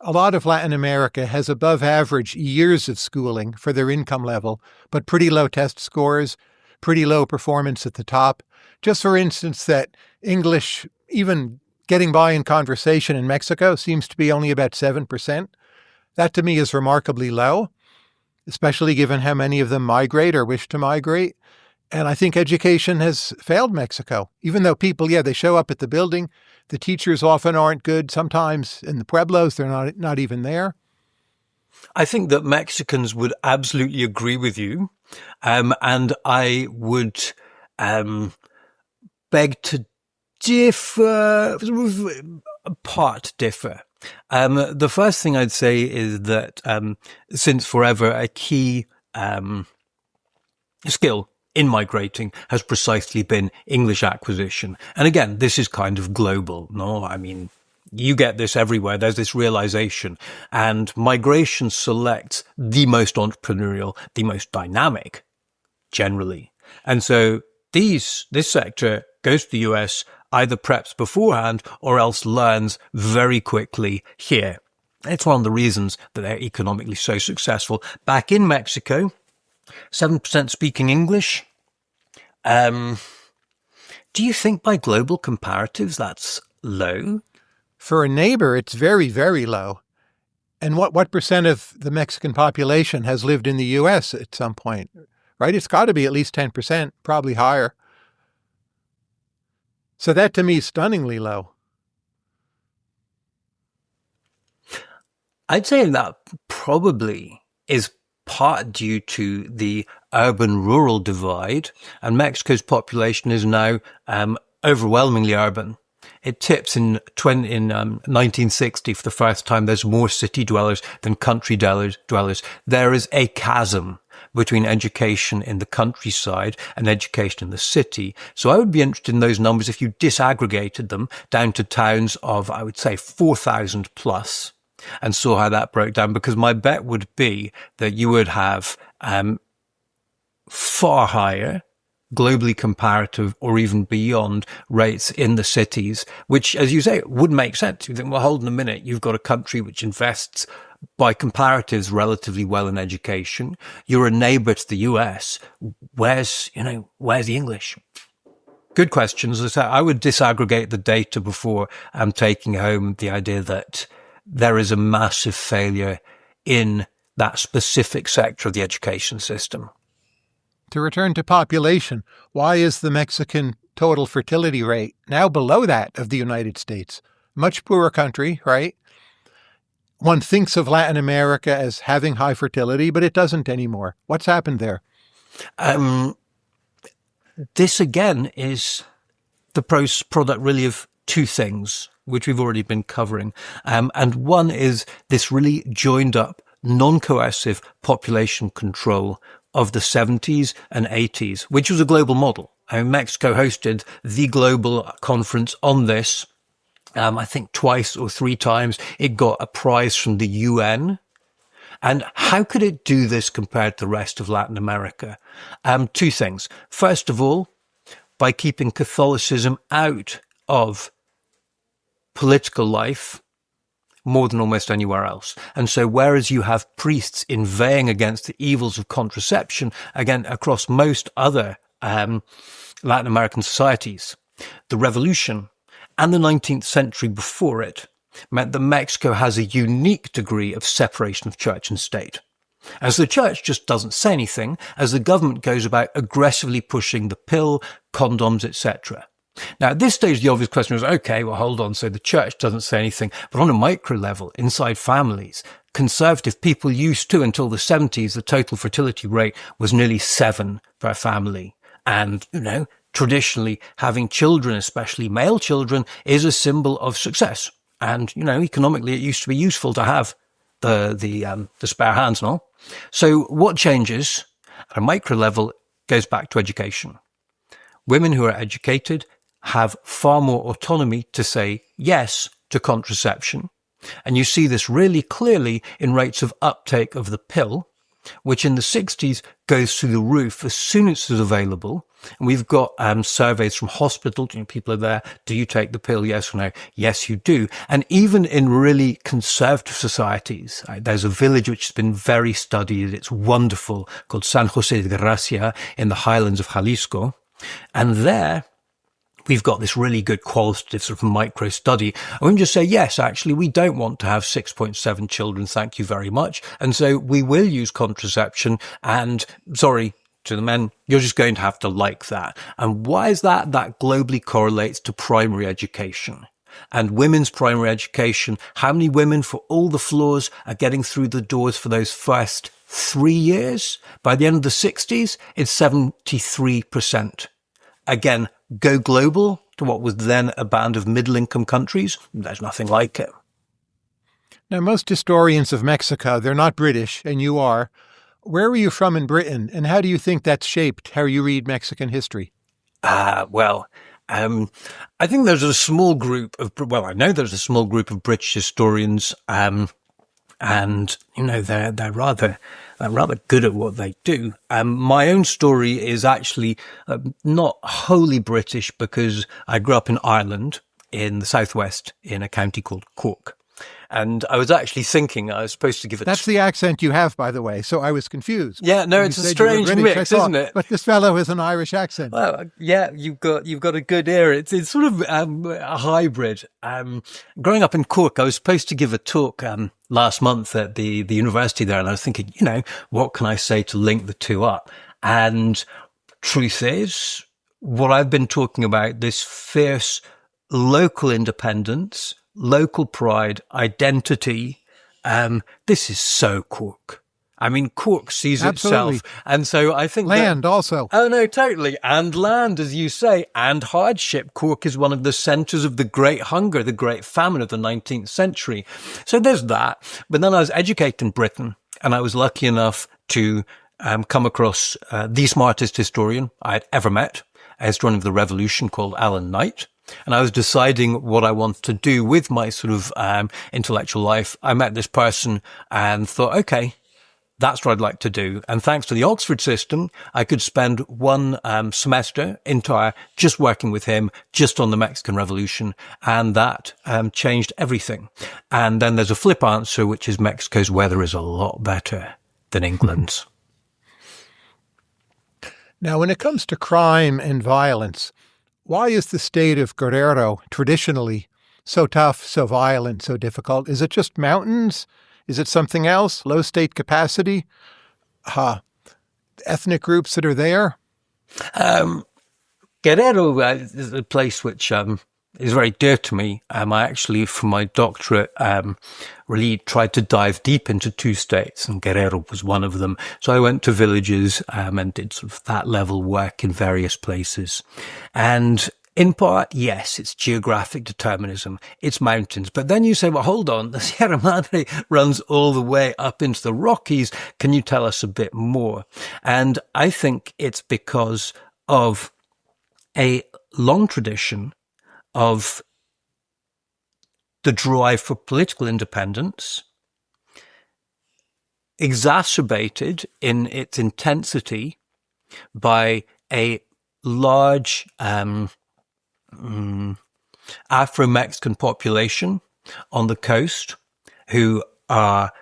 A: A lot of Latin America has above average years of schooling for their income level, but pretty low test scores, pretty low performance at the top. Just for instance, that English, even getting by in conversation in Mexico, seems to be only about 7%. That to me is remarkably low, especially given how many of them migrate or wish to migrate. And I think education has failed Mexico, even though people, they show up at the building. The teachers often aren't good. Sometimes in the pueblos, they're not even there.
B: I think that Mexicans would absolutely agree with you. And I would beg to differ, differ. The first thing I'd say is that since forever, a key skill in migrating has precisely been English acquisition. And again, this is kind of global. No, I mean, you get this everywhere. There's this realization, and migration selects the most entrepreneurial, the most dynamic generally. And so this sector goes to the US, either preps beforehand or else learns very quickly here. It's one of the reasons that they're economically so successful. Back in Mexico, 7% speaking English. Do you think by global comparatives that's low?
A: For a neighbor, it's very, very low. And what percent of the Mexican population has lived in the U.S. at some point, right? It's got to be at least 10%, probably higher. So that to me is stunningly low.
B: I'd say that probably is part due to the urban-rural divide, and Mexico's population is now overwhelmingly urban. It tips in 1960 for the first time. There's more city dwellers than country dwellers. There is a chasm between education in the countryside and education in the city. So I would be interested in those numbers if you disaggregated them down to towns of, I would say, 4,000 plus, and saw how that broke down, because my bet would be that you would have far higher globally comparative or even beyond rates in the cities, which, as you say, would make sense. You think, well, hold on a minute. You've got a country which invests by comparatives relatively well in education. You're a neighbor to the US. Where's the English? Good questions. As I say, I would disaggregate the data before taking home the idea that there is a massive failure in that specific sector of the education system.
A: To return to population, why is the Mexican total fertility rate now below that of the United States? Much poorer country, right? One thinks of Latin America as having high fertility, but it doesn't anymore. What's happened there?
B: This, again, is the product really of two things, which we've already been covering. And one is this really joined up, non-coercive population control of the 70s and 80s, which was a global model. Mexico hosted the global conference on this, I think twice or three times. It got a prize from the UN. And how could it do this compared to the rest of Latin America? Two things. First of all, by keeping Catholicism out of political life more than almost anywhere else. And so whereas you have priests inveighing against the evils of contraception, again, across most other Latin American societies, the revolution and the 19th century before it meant that Mexico has a unique degree of separation of church and state. As the church just doesn't say anything, as the government goes about aggressively pushing the pill, condoms, etc. Now, at this stage, the obvious question was, okay, well, hold on. So the church doesn't say anything. But on a micro level, inside families, conservative people used to, until the 70s, the total fertility rate was nearly 7 per family. And, traditionally having children, especially male children, is a symbol of success. And, economically, it used to be useful to have the spare hands and all. So what changes at a micro level goes back to education. Women who are educated have far more autonomy to say yes to contraception. And you see this really clearly in rates of uptake of the pill, which in the 60s goes through the roof as soon as it's available. And we've got surveys from hospitals, people are there, do you take the pill, yes or no? Yes, you do. And even in really conservative societies, there's a village which has been very studied, it's wonderful, called San Jose de Gracia in the highlands of Jalisco. And there, we've got this really good qualitative sort of micro study. I wouldn't just say, yes, actually, we don't want to have 6.7 children. Thank you very much. And so we will use contraception. And sorry to the men, you're just going to have to like that. And why is that? That globally correlates to primary education. And women's primary education, how many women for all the flaws are getting through the doors for those first 3 years? By the end of the 60s, it's 73%. Again, go global to what was then a band of middle-income countries. There's nothing like it.
A: Now, most historians of Mexico, they're not British, and you are. Where were you from in Britain, and how do you think that's shaped how you read Mexican history?
B: I think there's a small group of, I know there's a small group of British historians, and, they're rather good at what they do. My own story is actually not wholly British because I grew up in Ireland in the southwest in a county called Cork. And I was actually thinking I was supposed to give it.
A: That's the accent you have, by the way. So I was confused.
B: Yeah, no, it's a strange mix, isn't it?
A: But this fellow has an Irish accent.
B: Well, yeah, you've got a good ear. It's sort of a hybrid. Growing up in Cork, I was supposed to give a talk last month at the university there, and I was thinking, what can I say to link the two up? And truth is, what I've been talking about, this fierce local independence, local pride, identity. This is so Cork. I mean, Cork sees
A: Absolutely.
B: itself. And so I think
A: land also.
B: Oh, no, totally. And land, as you say, and hardship. Cork is one of the centres of the Great Hunger, the Great Famine of the 19th century. So there's that. But then I was educated in Britain, and I was lucky enough to come across the smartest historian I had ever met, a historian of the Revolution called Alan Knight. And I was deciding what I wanted to do with my sort of intellectual life. I met this person and thought, okay, that's what I'd like to do. And thanks to the Oxford system, I could spend one semester entire just working with him, just on the Mexican Revolution. And that changed everything. And then there's a flip answer, which is Mexico's weather is a lot better than England's.
A: Now, when it comes to crime and violence, why is the state of Guerrero traditionally so tough, so violent, so difficult? Is it just mountains? Is it something else? Low state capacity? Ethnic groups that are there?
B: Guerrero is a place which is very dear to me. I actually, for my doctorate, really tried to dive deep into two states, and Guerrero was one of them. So I went to villages and did sort of that level work in various places. And in part, yes, it's geographic determinism. It's mountains. But then you say, well, hold on, the Sierra Madre runs all the way up into the Rockies. Can you tell us a bit more? And I think it's because of a long tradition of the drive for political independence, exacerbated in its intensity by a large Afro-Mexican population on the coast who are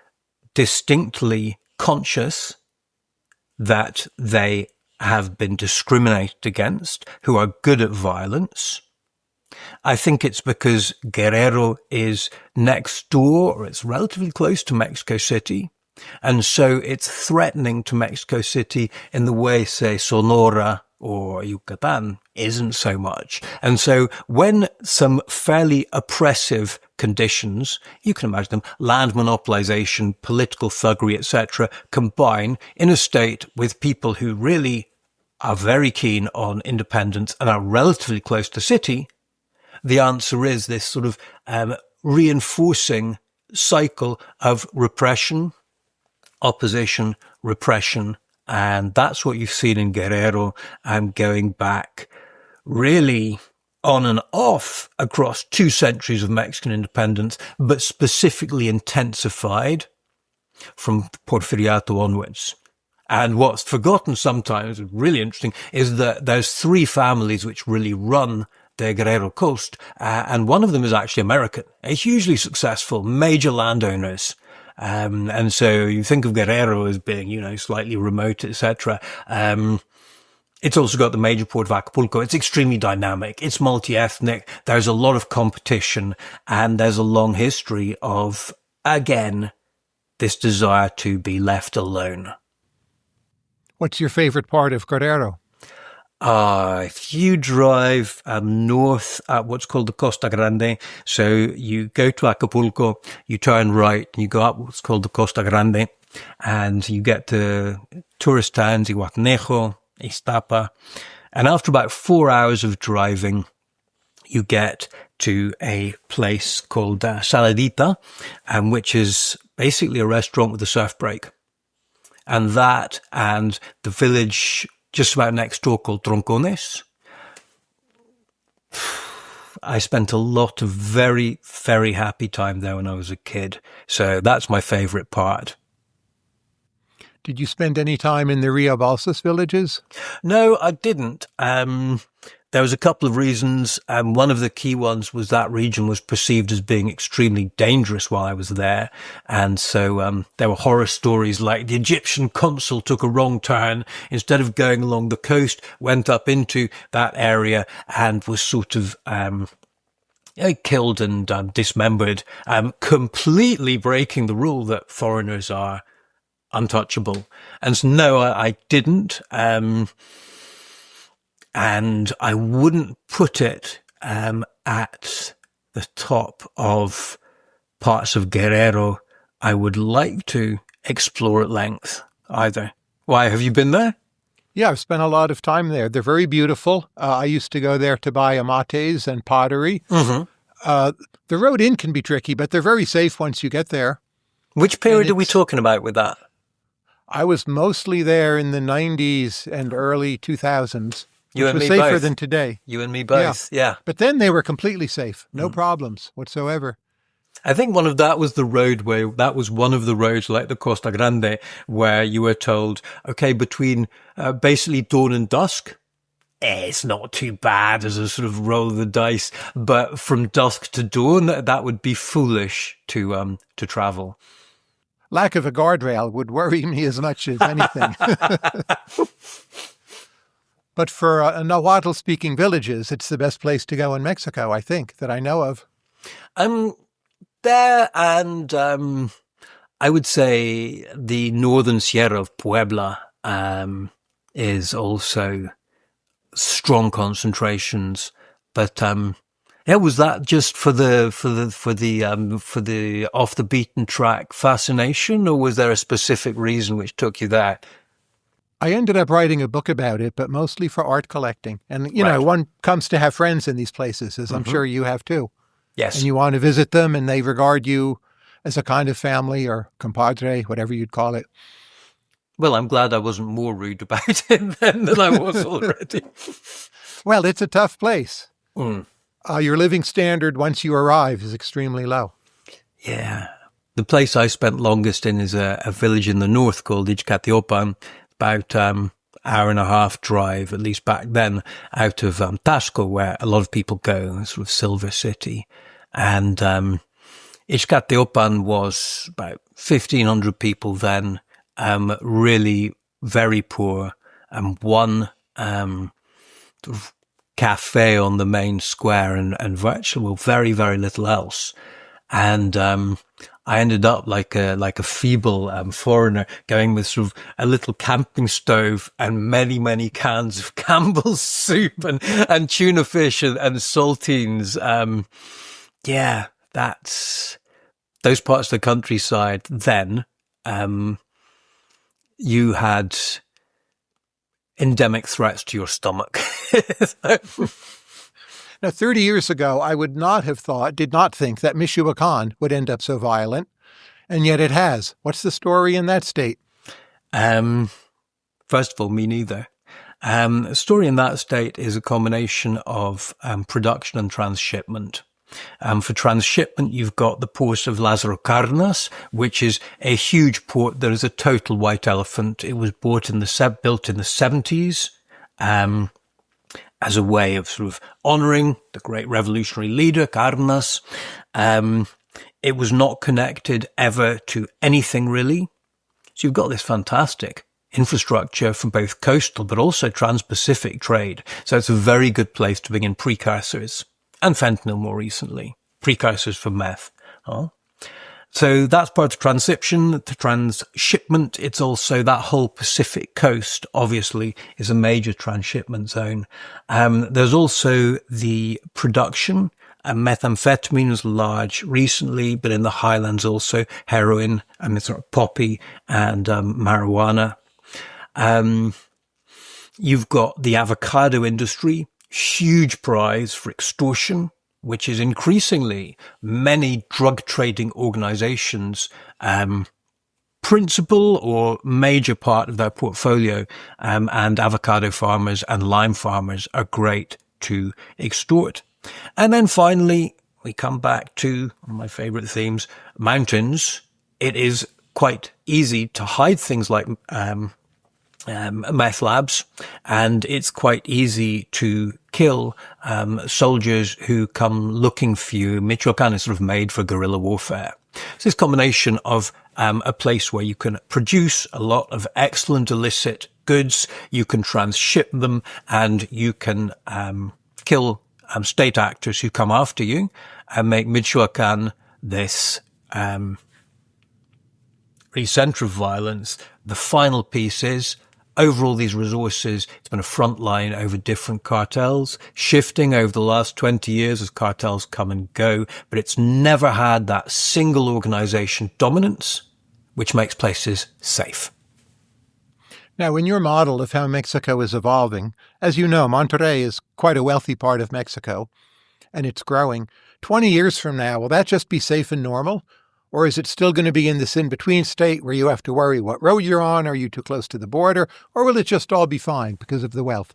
B: distinctly conscious that they have been discriminated against, who are good at violence. I think it's because Guerrero is next door, or it's relatively close to Mexico City. And so it's threatening to Mexico City in the way, say, Sonora or Yucatán isn't so much. And so when some fairly oppressive conditions, you can imagine them, land monopolization, political thuggery, etc., combine in a state with people who really are very keen on independence and are relatively close to city, the answer is this sort of reinforcing cycle of repression, opposition, repression. And that's what you've seen in Guerrero, going back really on and off across 2 centuries of Mexican independence, but specifically intensified from Porfiriato onwards. And what's forgotten sometimes, really interesting, is that there's 3 families which really run the Guerrero coast, and one of them is actually American, a hugely successful, major landowners. And so you think of Guerrero as being, slightly remote, etc. It's also got the major port of Acapulco. It's extremely dynamic. It's multi-ethnic. There's a lot of competition, and there's a long history of, again, this desire to be left alone.
A: What's your favorite part of Guerrero?
B: If you drive north at what's called the Costa Grande, so you go to Acapulco, you turn right, and you go up what's called the Costa Grande, and you get to tourist towns, Iguatanejo, Iztapa, and after about 4 hours of driving, you get to a place called Saladita, which is basically a restaurant with a surf break. And that and the village just about next door called Troncones. I spent a lot of very, very happy time there when I was a kid. So that's my favorite part.
A: Did you spend any time in the Rio Balsas villages?
B: No, I didn't. There was a couple of reasons. One of the key ones was that region was perceived as being extremely dangerous while I was there. And so there were horror stories like the Egyptian consul took a wrong turn. Instead of going along the coast, went up into that area and was sort of killed and dismembered, completely breaking the rule that foreigners are untouchable. And so, no, I didn't. And I wouldn't put it at the top of parts of Guerrero I would like to explore at length either. Why, have you been there?
A: Yeah, I've spent a lot of time there. They're very beautiful. I used to go there to buy amates and pottery.
B: Mm-hmm.
A: The road in can be tricky, but they're very safe once you get there.
B: Which period are we talking about with that?
A: I was mostly there in the 90s and early 2000s.
B: You and me
A: safer
B: both.
A: Than today.
B: You and me both, yeah.
A: But then they were completely safe. No problems whatsoever.
B: I think one of the roads like the Costa Grande where you were told, okay, between basically dawn and dusk, it's not too bad as a sort of roll of the dice, but from dusk to dawn, that would be foolish to travel.
A: Lack of a guardrail would worry me as much as anything. But for Nahuatl-speaking villages, it's the best place to go in Mexico, I think, that I know of.
B: There and I would say the northern Sierra of Puebla is also strong concentrations, but was that just for the off the beaten track fascination, or was there a specific reason which took you there?
A: I ended up writing a book about it, but mostly for art collecting. And, you know, one comes to have friends in these places, as I'm sure you have too.
B: Yes.
A: And you want to visit them, and they regard you as a kind of family or compadre, whatever you'd call it.
B: Well, I'm glad I wasn't more rude about it then than I was already.
A: Well, it's a tough place. Your living standard once you arrive is extremely low.
B: Yeah. The place I spent longest in is a village in the north called Ixcatiopan, about hour and a half drive, at least back then, out of Taxco, where a lot of people go, sort of Silver City. And Ixcatiopan was about 1,500 people then, really very poor, and one sort of cafe on the main square and virtually very, very little else. And I ended up like a feeble foreigner going with sort of a little camping stove and many, many cans of Campbell's soup and tuna fish and saltines. That's those parts of the countryside. Then you had endemic threats to your stomach.
A: Now, 30 years ago, I did not think that Michoacán would end up so violent, and yet it has. What's the story in that state?
B: First of all, me neither. The story in that state is a combination of production and transshipment. For transshipment, you've got the port of Lázaro Cárdenas, which is a huge port. There is a total white elephant. It was built in the 70s. As a way of sort of honoring the great revolutionary leader, Cárdenas. It was not connected ever to anything really. So you've got this fantastic infrastructure from both coastal but also trans-Pacific trade. So it's a very good place to bring in precursors, and fentanyl more recently, precursors for meth. So that's part of the transshipment. It's also that whole Pacific coast, obviously, is a major transshipment zone. There's also the production. Methamphetamine was large recently, but in the highlands also heroin, sort of poppy and marijuana. You've got the avocado industry, huge prize for extortion, which is increasingly many drug trading organizations, principal or major part of their portfolio, and avocado farmers and lime farmers are great to extort. And then finally, we come back to one of my favorite themes, mountains. It is quite easy to hide things like meth labs, and it's quite easy to kill soldiers who come looking for you. Michoacán is sort of made for guerrilla warfare. So this combination of a place where you can produce a lot of excellent illicit goods, you can tranship them, and you can kill state actors who come after you, and make Michoacán this recenter of violence. The final piece is, over all these resources, it's been a front line over different cartels, shifting over the last 20 years as cartels come and go, but it's never had that single organization dominance, which makes places safe.
A: Now, in your model of how Mexico is evolving, as you know, Monterrey is quite a wealthy part of Mexico, and it's growing. 20 years from now, will that just be safe and normal? Or is it still going to be in this in-between state where you have to worry what road you're on? Are you too close to the border? Or will it just all be fine because of the wealth?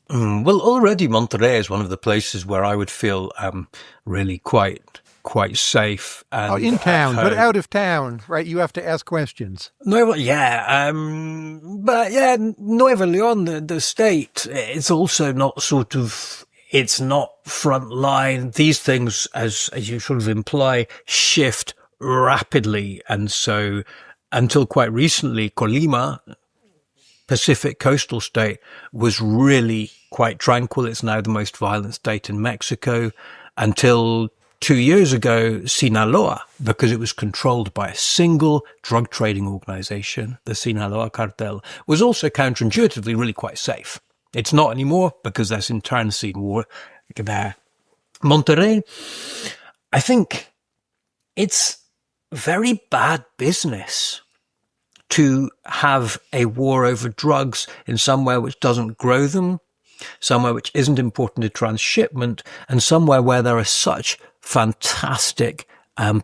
B: Well, already Monterrey is one of the places where I would feel really quite safe. And
A: in town, but out of town, right? You have to ask questions.
B: Nueva León, the state, it's also not it's not front line. These things, as you sort of imply, shift rapidly. And so until quite recently, Colima, Pacific coastal state, was really quite tranquil. It's now the most violent state in Mexico. Until 2 years ago, Sinaloa, because it was controlled by a single drug trading organization, the Sinaloa cartel, was also counterintuitively really quite safe. It's not anymore because there's internecine war there. Monterrey, I think it's very bad business to have a war over drugs in somewhere which doesn't grow them, somewhere which isn't important to transshipment, and somewhere where there are such fantastic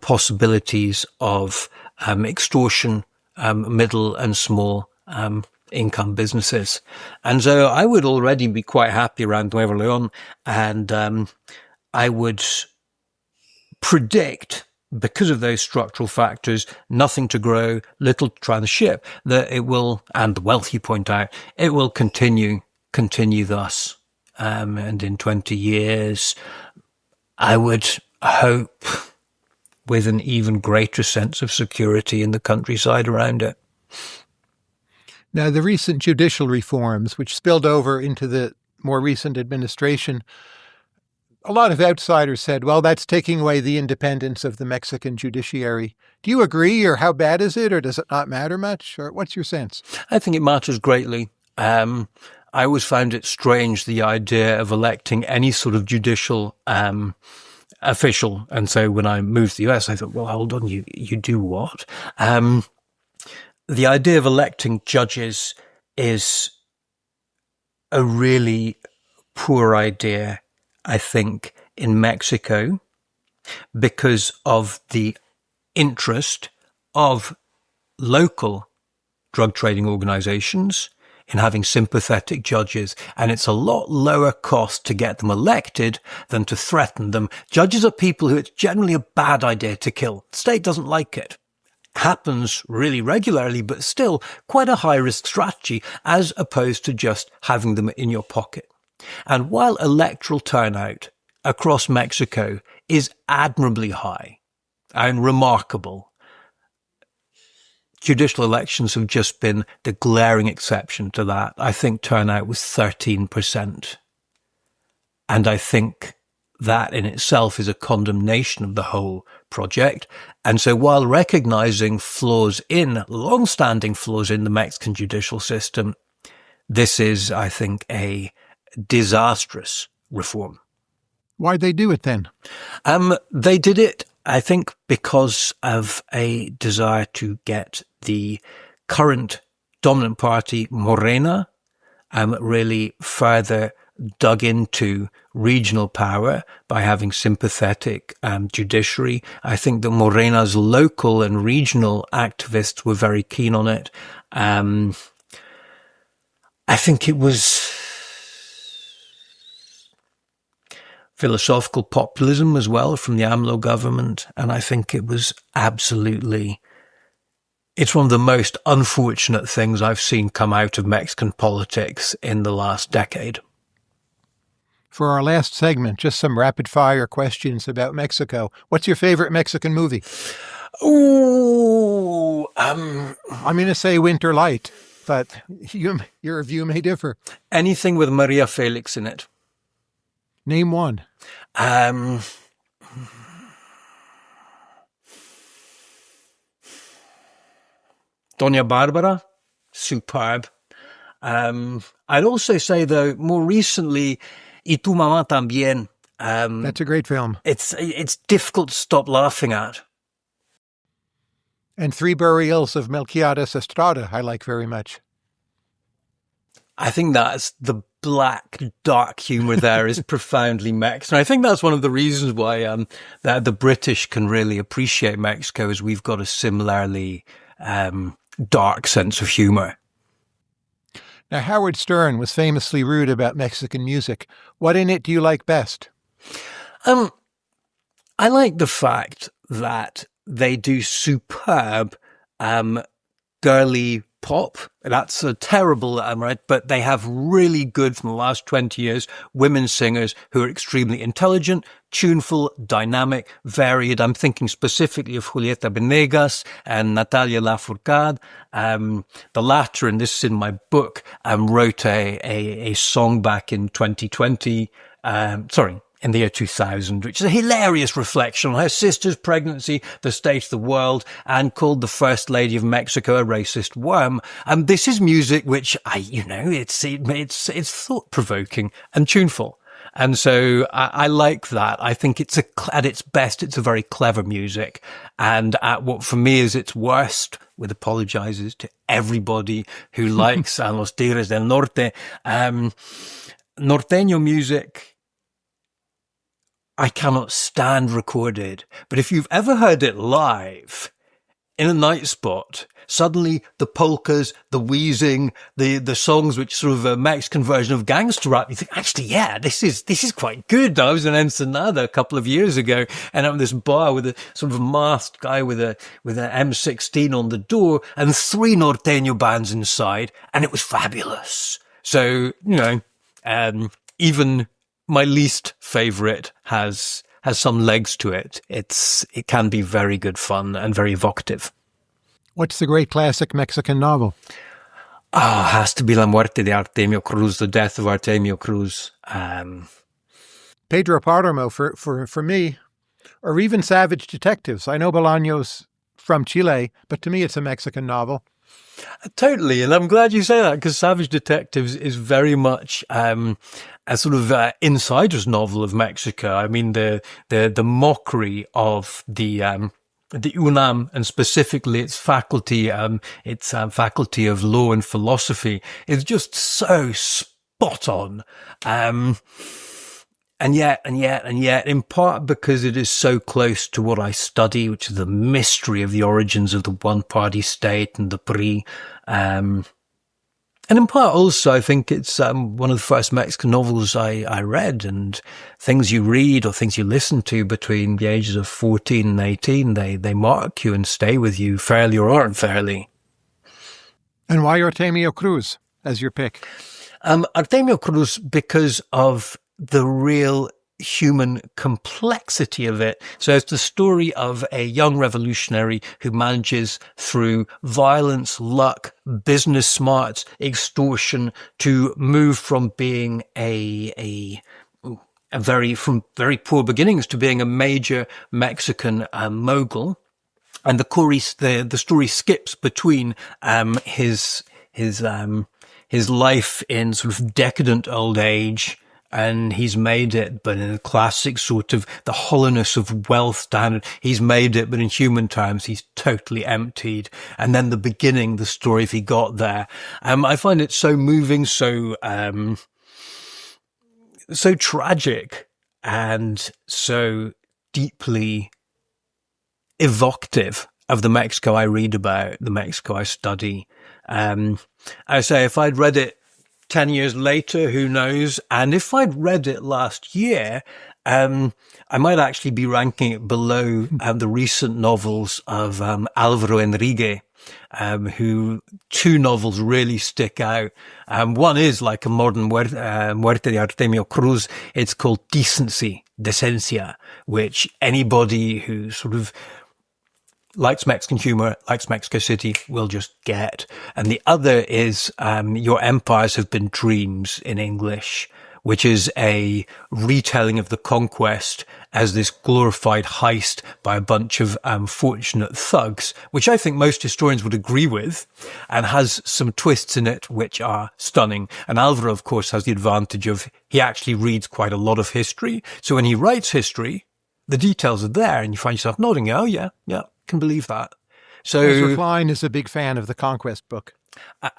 B: possibilities of extortion, middle and small income businesses. And so I would already be quite happy around Nuevo León, and I would predict, because of those structural factors, nothing to grow, little to transship, that it will, and the wealth you point out, it will continue thus. And in 20 years, I would hope with an even greater sense of security in the countryside around it.
A: Now, the recent judicial reforms, which spilled over into the more recent administration, a lot of outsiders said, well, that's taking away the independence of the Mexican judiciary. Do you agree, or how bad is it, or does it not matter much, or what's your sense?
B: I think it matters greatly. I always found it strange, the idea of electing any sort of judicial official. And so when I moved to the US, I thought, well, hold on, you do what? The idea of electing judges is a really poor idea, I think, in Mexico, because of the interest of local drug trading organizations in having sympathetic judges. And it's a lot lower cost to get them elected than to threaten them. Judges are people who it's generally a bad idea to kill. The state doesn't like it. Happens really regularly, but still quite a high-risk strategy as opposed to just having them in your pocket. And while electoral turnout across Mexico is admirably high and remarkable, judicial elections have just been the glaring exception to that. I think turnout was 13%. And I think that in itself is a condemnation of the whole project. And so while recognizing long-standing flaws in the Mexican judicial system, this is, I think, a disastrous reform.
A: Why'd they do it then?
B: They did it, I think, because of a desire to get the current dominant party, Morena, really further dug into regional power by having sympathetic judiciary. I think that Morena's local and regional activists were very keen on it. I think it was philosophical populism as well from the AMLO government. And I think it was it's one of the most unfortunate things I've seen come out of Mexican politics in the last decade.
A: For our last segment, just some rapid-fire questions about Mexico. What's your favorite Mexican movie?
B: Ooh,
A: I'm going to say Winter Light, but your view may differ.
B: Anything with Maria Felix in it.
A: Name one.
B: Doña Barbara, superb. I'd also say, though, more recently, Y tu mamá también.
A: That's a great film.
B: It's difficult to stop laughing at.
A: And Three Burials of Melquiades Estrada I like very much.
B: I think that's the black, dark humor there is profoundly Mexican. I think that's one of the reasons why that the British can really appreciate Mexico, is we've got a similarly dark sense of humor.
A: Now, Howard Stern was famously rude about Mexican music. What in it do you like best?
B: I like the fact that they do superb girly pop. That's a terrible, right? But they have really good, from the last 20 years, women singers who are extremely intelligent, tuneful, dynamic, varied. I'm thinking specifically of Julieta Venegas and Natalia Lafourcade. The latter, and this is in my book, wrote a song back in 2020, in the year 2000, which is a hilarious reflection on her sister's pregnancy, the state of the world, and called the First Lady of Mexico a racist worm. And this is music which it's thought-provoking and tuneful. And so I like that. I think at its best, it's a very clever music. And at what for me is its worst, with apologizes to everybody who likes Los Tigres del Norte, norteño music, I cannot stand recorded. But if you've ever heard it live in a night spot, suddenly the polkas, the wheezing, the songs which sort of a Mexican version of gangster rap, you think, actually, yeah, this is quite good. I was in Ensenada a couple of years ago, and I'm at this bar with a sort of masked guy with an M16 on the door and 3 norteño bands inside, and it was fabulous. So, even my least favorite has some legs to it. It can be very good fun and very evocative.
A: What's the great classic Mexican novel?
B: It has to be La Muerte de Artemio Cruz, The Death of Artemio Cruz.
A: Pedro Páramo for me, or even Savage Detectives. I know Bolaño's from Chile, but to me it's a Mexican novel.
B: Totally, and I'm glad you say that, because Savage Detectives is very much a sort of insider's novel of Mexico. I mean, the mockery of the UNAM, and specifically its faculty of law and philosophy, is just so spot on. And yet, in part because it is so close to what I study, which is the mystery of the origins of the one-party state and the Brit. And in part also, I think it's one of the first Mexican novels I read, and things you read or things you listen to between the ages of 14 and 18, they mark you and stay with you, fairly or unfairly.
A: And why Artemio Cruz as your pick?
B: Artemio Cruz, because of the real human complexity of it. So it's the story of a young revolutionary who manages through violence, luck, business smarts, extortion to move from being from very poor beginnings to being a major Mexican mogul. And the story skips between his life in sort of decadent old age, and he's made it, but in a classic sort of the hollowness of wealth standard. He's made it, but in human terms, he's totally emptied. And then the beginning, the story, if he got there. I find it so moving, so tragic, and so deeply evocative of the Mexico I read about, the Mexico I study. I say, if I'd read it 10 years later, who knows? And if I'd read it last year, I might actually be ranking it below the recent novels of Alvaro Enrique, who 2 novels really stick out. One is like a modern Muerte de Artemio Cruz. It's called Decencia, which anybody who sort of likes Mexican humor, likes Mexico City, will just get. And the other is Your Empires Have Been Dreams in English, which is a retelling of the conquest as this glorified heist by a bunch of fortunate thugs, which I think most historians would agree with, and has some twists in it which are stunning. And Alvaro, of course, has the advantage of he actually reads quite a lot of history. So when he writes history, the details are there, and you find yourself nodding, oh, yeah, can believe that. So
A: Ezra Klein is a big fan of the Conquest book.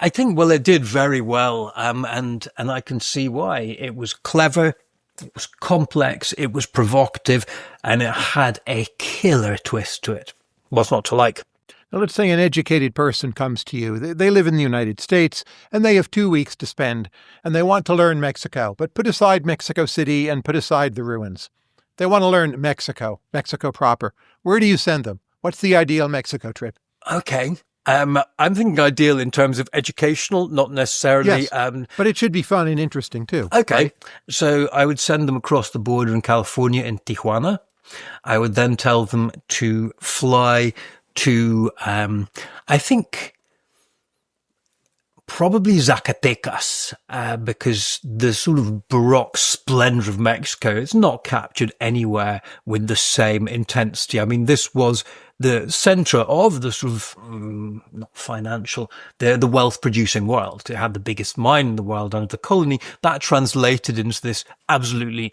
B: I think, well, it did very well. And I can see why. It was clever. It was complex. It was provocative, and it had a killer twist to it. What's not to like?
A: Now, let's say an educated person comes to you. They live in the United States, and they have 2 weeks to spend, and they want to learn Mexico, but put aside Mexico City and put aside the ruins. They want to learn Mexico proper. Where do you send them? What's the ideal Mexico trip?
B: Okay. I'm thinking ideal in terms of educational, not necessarily.
A: Yes, but it should be fun and interesting too.
B: Okay.
A: Right?
B: So I would send them across the border in California, in Tijuana. I would then tell them to fly to, I think, probably Zacatecas, because the sort of Baroque splendor of Mexico is not captured anywhere with the same intensity. I mean, this was the center of the sort of, not financial, the wealth producing world. It had the biggest mine in the world under the colony. That translated into this absolutely,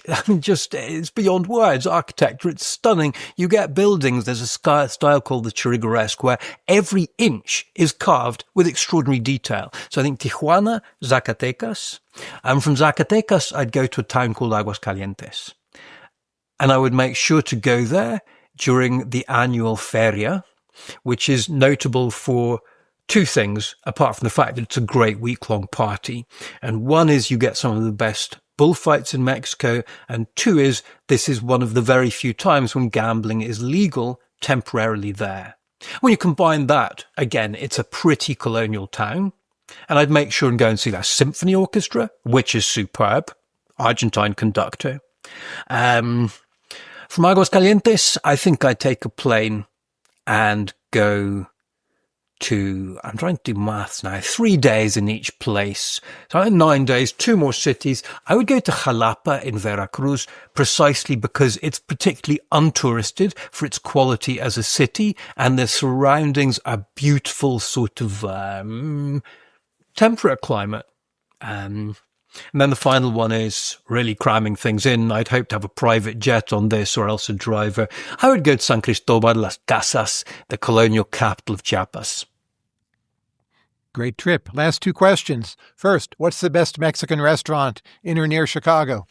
B: I mean, just, it's beyond words. Architecture, it's stunning. You get buildings. There's a style called the Churrigueresque where every inch is carved with extraordinary detail. So I think Tijuana, Zacatecas. And from Zacatecas, I'd go to a town called Aguascalientes. And I would make sure to go there during the annual feria, which is notable for two things, apart from the fact that it's a great week-long party. And one is you get some of the best bullfights in Mexico, and two is this is one of the very few times when gambling is legal temporarily there. When you combine that, again, it's a pretty colonial town, and I'd make sure and go and see their symphony orchestra, which is superb, Argentine conductor. From Aguascalientes, I think I'd take a plane and go to, I'm trying to do maths now, 3 days in each place. So I had 9 days, 2 more cities. I would go to Jalapa in Veracruz precisely because it's particularly untouristed for its quality as a city, and the surroundings are beautiful sort of temperate climate. And then the final one is really cramming things in. I'd hope to have a private jet on this or else a driver. I would go to San Cristobal Las Casas, the colonial capital of Chiapas.
A: Great trip. Last 2 questions. First, what's the best Mexican restaurant in or near Chicago?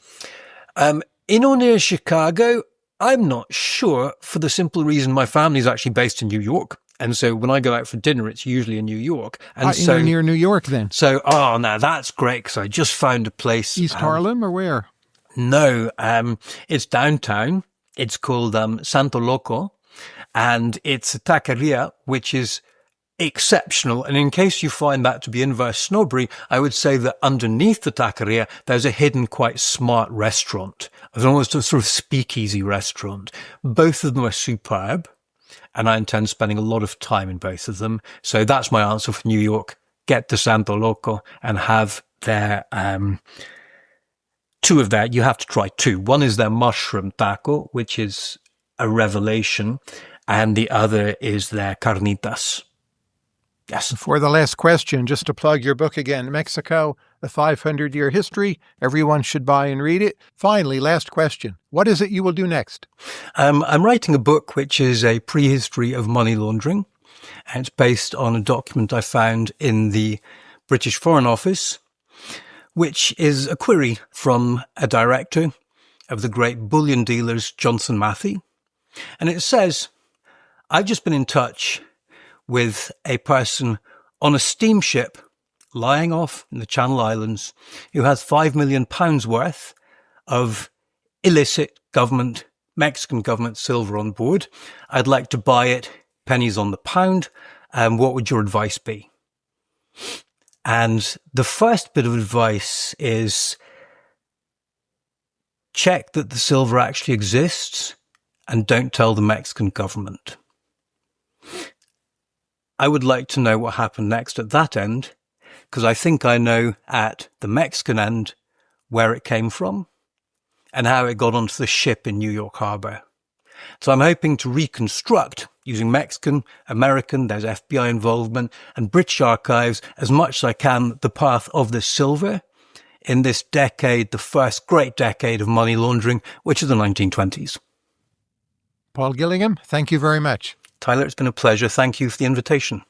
B: In or near Chicago, I'm not sure, for the simple reason my family is actually based in New York. And so when I go out for dinner, it's usually in New York. And so
A: near New York then?
B: So, now that's great because I just found a place.
A: East Harlem or where?
B: No, it's downtown. It's called Santo Loco, and it's a taqueria, which is exceptional. And in case you find that to be inverse snobbery, I would say that underneath the taqueria, there's a hidden, quite smart restaurant. It's almost a sort of speakeasy restaurant. Both of them are superb, and I intend spending a lot of time in both of them. So that's my answer for New York. Get to Santo Loco and have their, 2 of their, you have to try 2. One is their mushroom taco, which is a revelation, and the other is their carnitas. Yes.
A: For the last question, just to plug your book again, Mexico, A 500-Year History. Everyone should buy and read it. Finally, last question. What is it you will do next?
B: I'm writing a book which is a prehistory of money laundering. And it's based on a document I found in the British Foreign Office, which is a query from a director of the great bullion dealers, Johnson Matthey. And it says, I've just been in touch with a person on a steamship lying off in the Channel Islands who has £5 million worth of illicit Mexican government silver on board. I'd like to buy it, pennies on the pound. What would your advice be? And the first bit of advice is check that the silver actually exists and don't tell the Mexican government. I would like to know what happened next at that end, because I think I know at the Mexican end where it came from and how it got onto the ship in New York Harbor. So I'm hoping to reconstruct, using Mexican, American, there's FBI involvement, and British archives as much as I can, the path of this silver in this decade, the first great decade of money laundering, which is the 1920s.
A: Paul Gillingham, thank you very much.
B: Tyler, it's been a pleasure. Thank you for the invitation.